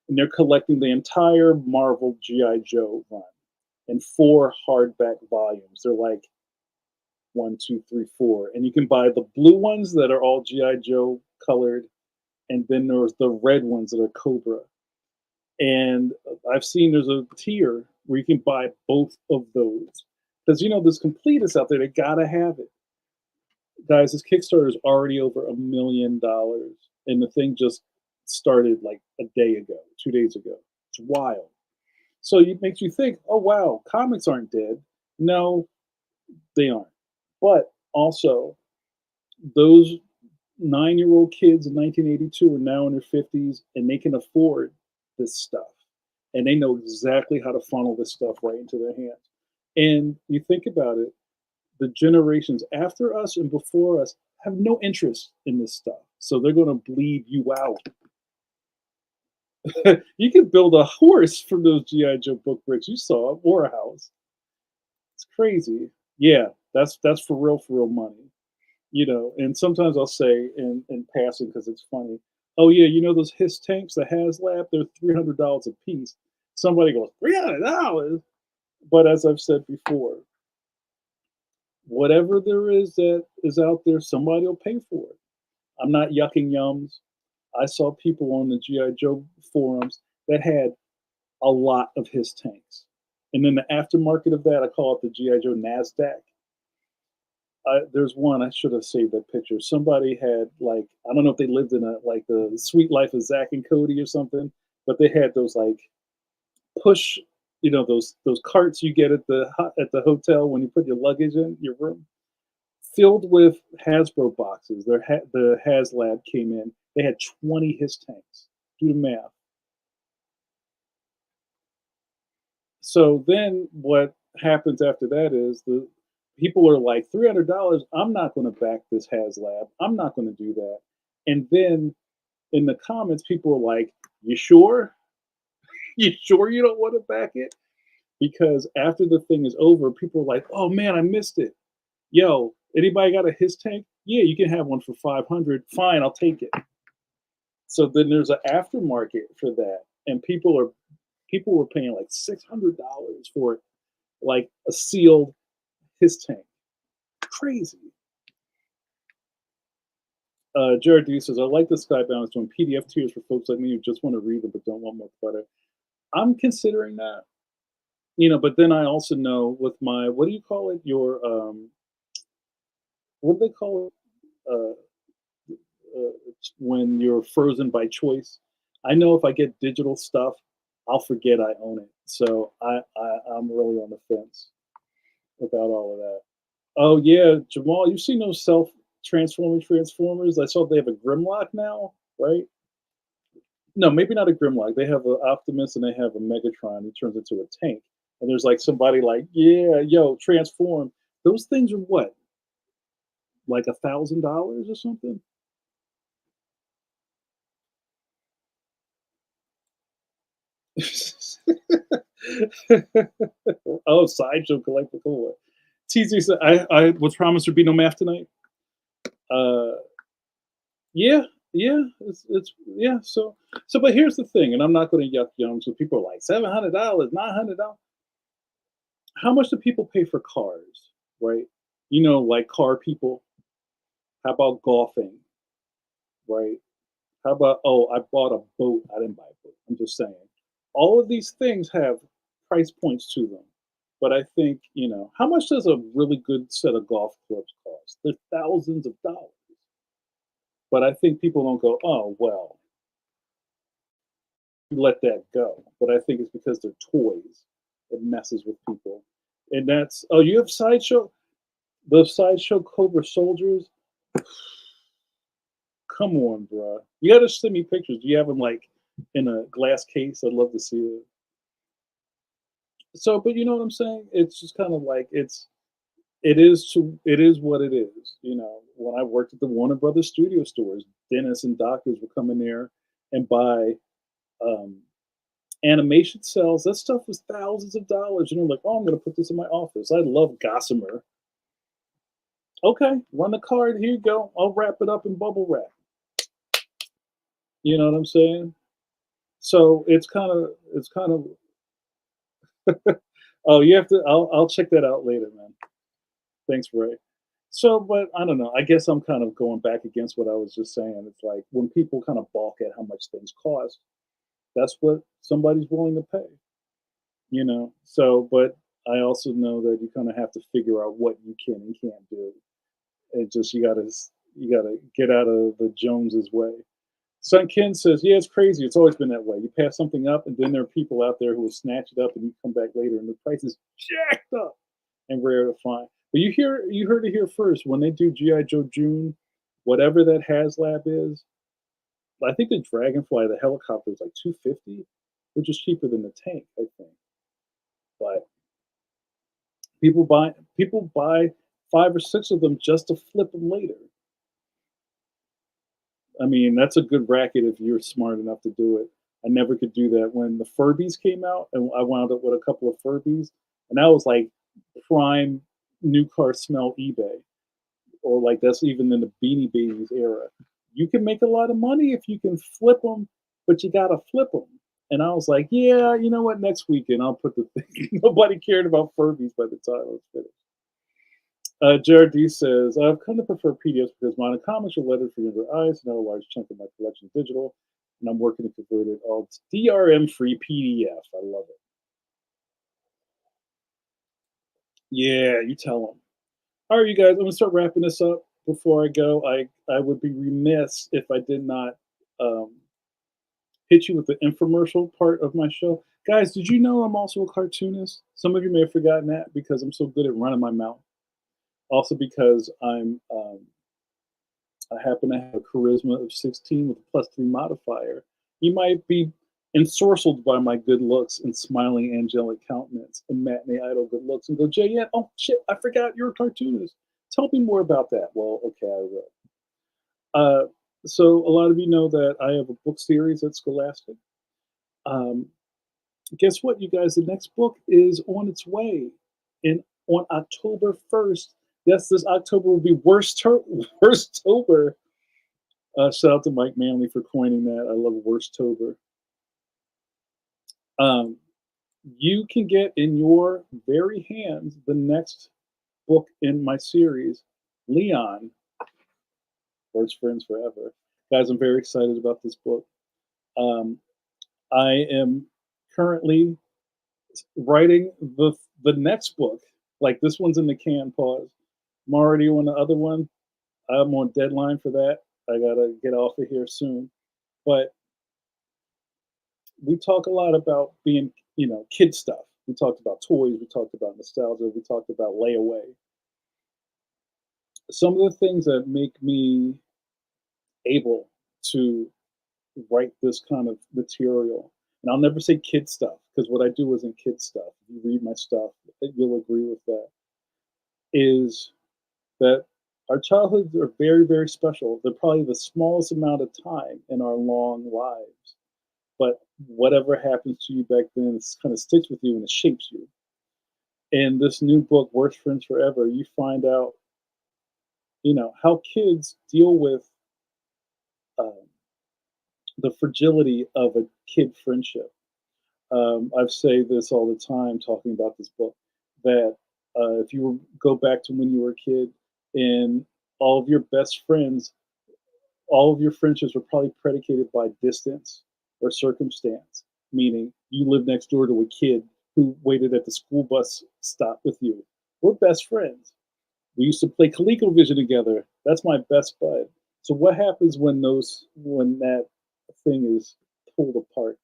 and they're collecting the entire Marvel GI Joe run in 4 hardback volumes. They're like 1, 2, 3, 4, and you can buy the blue ones that are all GI Joe colored, and then there's the red ones that are Cobra. And I've seen there's a tier where you can buy both of those because there's completists out there that gotta have it. Guys, this Kickstarter is already over $1 million, and the thing just started like a day ago, 2 days ago. It's wild. So it makes you think, oh wow, comics aren't dead. No, they aren't. But also, those 9-year-old kids in 1982 are now in their 50s and they can afford this stuff. And they know exactly how to funnel this stuff right into their hands. And you think about it, the generations after us and before us have no interest in this stuff. So they're going to bleed you out. You can build a horse from those G.I. Joe book bricks. You saw it, or a house. It's crazy. Yeah, that's for real money. And sometimes I'll say in passing because it's funny, oh yeah, those Hiss tanks, the HasLab, they're $300 a piece. Somebody goes, $300. But as I've said before, whatever there is that is out there, somebody will pay for it. I'm not yucking yums. I saw people on the GI Joe forums that had a lot of his tanks, and then the aftermarket of that, I call it the GI Joe Nasdaq. There's one, I should have saved that picture. Somebody had, like, I don't know if they lived in a like the Sweet Life of Zach and Cody or something, but they had those like push, those carts you get at the hotel when you put your luggage in your room, filled with Hasbro boxes. The HasLab came in. They had 20 his tanks. Do the math. So then what happens after that is the people are like, $300. I'm not going to back this HasLab. I'm not going to do that. And then in the comments, people are like, you sure? You sure you don't want to back it? Because after the thing is over, people are like, oh man, I missed it. Yo, anybody got a his tank? Yeah, you can have one for 500. Fine, I'll take it. So then there's an aftermarket for that, and people were paying like $600 for it, like a sealed his tank. Crazy. Jared D says, I like the Skybound is doing PDF tiers for folks like me who just want to read them but don't want more clutter. I'm considering that, but then I also know with my, what do you call it? What do they call it? It's when you're frozen by choice. I know if I get digital stuff, I'll forget I own it. So I'm really on the fence about all of that. Oh yeah, Jamal, you've seen those self transforming Transformers? I saw they have a Grimlock now, right? No, maybe not a Grimlock. They have an Optimus and they have a Megatron. He turns into a tank, and there's like somebody like, yeah, yo, transform. Those things are what, like $1,000 or something? Oh, sideshow collectible. TZ said, I was promised there'd be no math tonight. Uh, yeah, yeah, it's yeah. But here's the thing, and I'm not going to yuck yum. So people are like $700, $900. How much do people pay for cars, right? Like car people. How about golfing, right? How about, oh, I bought a boat. I didn't buy a boat. I'm just saying. All of these things have price points to them. But I think, how much does a really good set of golf clubs cost? They're thousands of dollars. But I think people don't go, oh, well, let that go. But I think it's because they're toys. It messes with people. And that's, oh, you have Sideshow? Those Sideshow Cobra Soldiers? Come on, bro. You got to send me pictures. Do you have them like in a glass case? I'd love to see it. So, but you know what I'm saying? It's just kind of like it is what it is. When I worked at the Warner Brothers studio stores, dentists and doctors would come in there and buy um, animation cells. That stuff was thousands of dollars. Like, oh, I'm going to put this in my office. I love Gossamer. Okay, run the card. Here you go. I'll wrap it up in bubble wrap. You know what I'm saying? So it's kind of. Oh, you have to. I'll check that out later, man. Thanks, Ray. So, but I don't know. I guess I'm kind of going back against what I was just saying. It's like when people kind of balk at how much things cost, that's what somebody's willing to pay, you know. So, but I also know that you kind of have to figure out what you can and can't do. It just you gotta get out of the Joneses way. Son Ken says, "Yeah, it's crazy. It's always been that way. You pass something up, and then there are people out there who will snatch it up, and you come back later, and the price is jacked up and rare to find." But you heard it here first. When they do GI Joe June, whatever that HasLab is, I think the Dragonfly, the helicopter, is like 250, which is cheaper than the tank, I think. But people buy 5 or 6 of them just to flip them later. I mean, that's a good racket if you're smart enough to do it. I never could do that when the Furbies came out, and I wound up with a couple of Furbies, and that was like prime new car smell eBay, or like that's even in the Beanie Babies era. You can make a lot of money if you can flip them, but you gotta flip them. And I was like, yeah, you know what? Next weekend I'll put the thing. Nobody cared about Furbies by the time I was finished. Jared D says, I've come to prefer PDFs because modern comics are lettered for younger eyes, and now a large chunk of my collection is digital, and I'm working to convert it all to DRM free PDF. I love it. Yeah, you tell them. All right, you guys, I'm going to start wrapping this up. Before I go, I would be remiss if I did not um, hit you with the infomercial part of my show. Guys, did you know I'm also a cartoonist? Some of you may have forgotten that because I'm so good at running my mouth. Also because I happen to have a charisma of 16 with a +3 modifier. You might be ensorcelled by my good looks and smiling angelic countenance and matinee idol good looks and go, JN, oh shit, I forgot you're a cartoonist. Tell me more about that. Well, okay, I will. So a lot of you know that I have a book series at Scholastic. Um, guess what, you guys? The next book is on its way. And on October 1st, yes, this October will be Worstober. Shout out to Mike Manley for coining that. I love Worstober. Um, you can get in your very hands the next book in my series, Leon, Worst Friends Forever. Guys, I'm very excited about this book. Um, I am currently writing the next book. Like this one's in the can. Pause. I'm already on the other one. I'm on deadline for that. I gotta get off of here soon. But we talk a lot about being, kid stuff. We talked about toys. We talked about nostalgia. We talked about layaway. Some of the things that make me able to write this kind of material, and I'll never say kid stuff because what I do isn't kid stuff. If you read my stuff, you'll agree with that. Is that our childhoods are very, very special. They're probably the smallest amount of time in our long lives. But whatever happens to you back then kind of sticks with you and it shapes you. In this new book, Worst Friends Forever, you find out, how kids deal with um, the fragility of a kid friendship. I've said this all the time talking about this book that if you go back to when you were a kid and all of your best friends, all of your friendships were probably predicated by distance or circumstance, meaning you lived next door to a kid who waited at the school bus stop with you. We're best friends. We used to play ColecoVision together. That's my best bud. So what happens when that thing is pulled apart?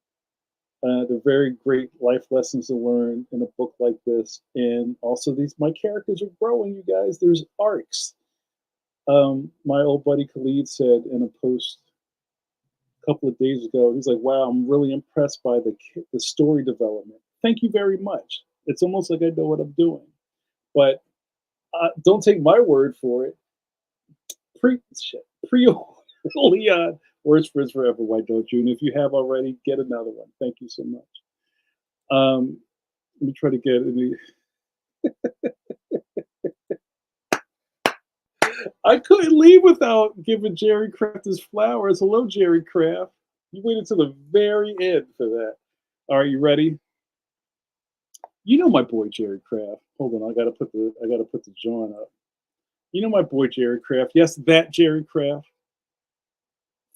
They're very great life lessons to learn in a book like this, and also my characters are growing. You guys, there's arcs. My old buddy Khalid said in a post a couple of days ago, he's like, "Wow, I'm really impressed by the story development. Thank you very much. It's almost like I know what I'm doing." But don't take my word for it. Pre Leon, Worst Friends Forever. Why don't you? And if you have already, get another one. Thank you so much. Let me try to get any. I couldn't leave without giving Jerry Kraft his flowers. Hello, Jerry Kraft. You waited to the very end for that. Are you ready? You know my boy Jerry Kraft. Hold on, I gotta put the John up. You know my boy Jerry Kraft. Yes, that Jerry Kraft.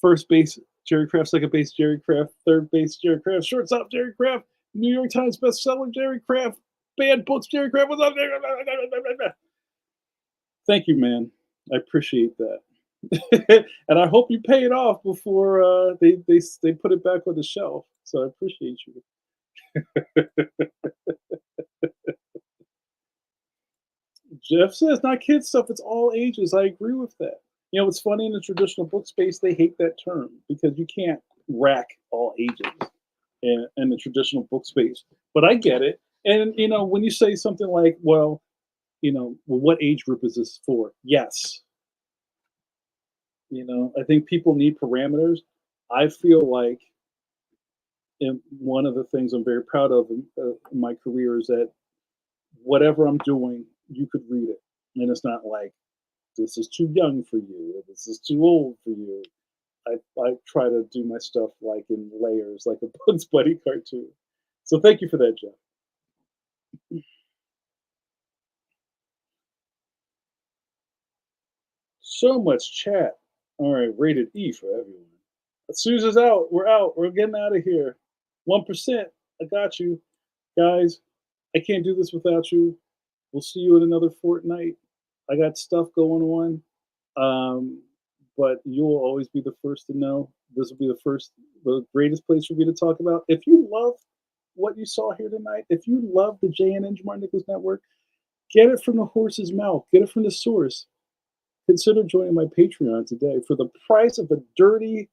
First base Jerry Kraft, second base, Jerry Kraft, third base, Jerry Kraft, shortstop, Jerry Kraft, New York Times bestseller, Jerry Kraft, banned books, Jerry Kraft. What's up? Thank you, man. I appreciate that. And I hope you pay it off before they put it back on the shelf. So I appreciate you. Jeff says not kids stuff, it's all ages. I agree with that. You know, it's funny in the traditional book space, they hate that term because you can't rack all ages in the traditional book space. But I get it. And, you know, when you say something like, well, you know, well, what age group is this for? Yes. You know, I think people need parameters. I feel like and one of the things I'm very proud of in my career is that whatever I'm doing, you could read it. And it's not like, this is too young for you, or this is too old for you. I try to do my stuff like in layers, like a Bugs Bunny cartoon. So thank you for that, Jeff. So much chat. All right, rated E for everyone. Susan's out. We're out. We're getting out of here. 1%. I got you. Guys, I can't do this without you. We'll see you in another fortnight. I got stuff going on. But you'll always be the first to know. This will be the greatest place for me to talk about. If you love what you saw here tonight, if you love the JNN Jamar Nichols Network, get it from the horse's mouth. Get it from the source. Consider joining my Patreon today for the price of a dirty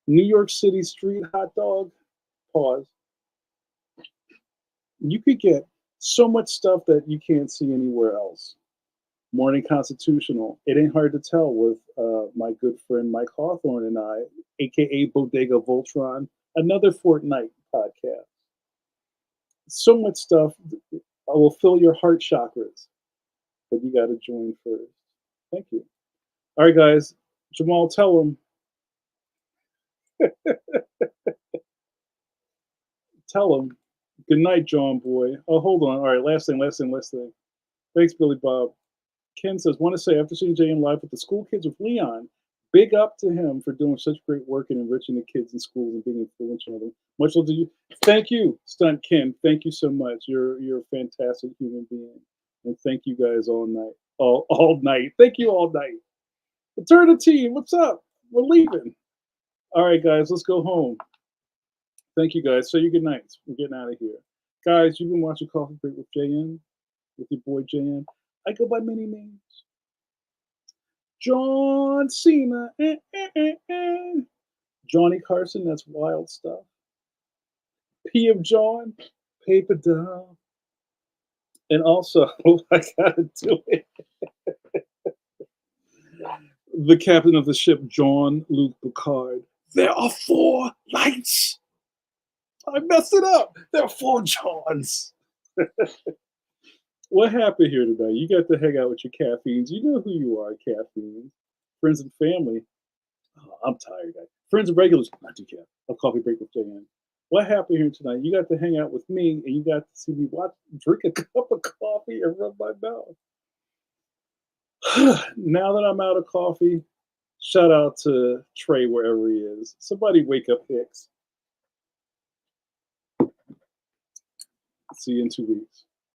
New York City street hot dog. Pause. You could get so much stuff that you can't see anywhere else. Morning Constitutional. It ain't hard to tell with my good friend Mike Hawthorne and I, aka Bodega Voltron, another Fortnite podcast. So much stuff. I will fill your heart chakras, but you got to join first. Thank you. All right, guys. Jamal, tell them. Tell them. Good night, John Boy. Oh, hold on. All right, last thing. Thanks, Billy Bob. Ken says, want to say, after seeing Jay in live with the school kids with Leon, big up to him for doing such great work and enriching the kids in schools and being influential on them. Much love to you. Thank you, Stunt Ken. Thank you so much. You're a fantastic human being. And thank you guys all night. All night. Thank you all night. Eternity, what's up? We're leaving. All right, guys, let's go home. Thank you, guys. Say your good nights. We're getting out of here. Guys, you've been watching Coffee Break with JN, with your boy JN. I go by many names. John Cena. Johnny Carson, that's wild stuff. P of John, Paper Doll. And also, I gotta do it. The captain of the ship, Jean-Luc Picard. There are 4 lights. I messed it up. There are 4 Johns. What happened here today? You got to hang out with your caffeines. You know who you are, caffeines. Friends and family. Oh, I'm tired, guys. Friends and regulars, not too care. A coffee break with JN. What happened here tonight? You got to hang out with me, and you got to see me drink a cup of coffee and rub my mouth. Now that I'm out of coffee, shout out to Trey wherever he is. Somebody wake up Hicks. See you in 2 weeks.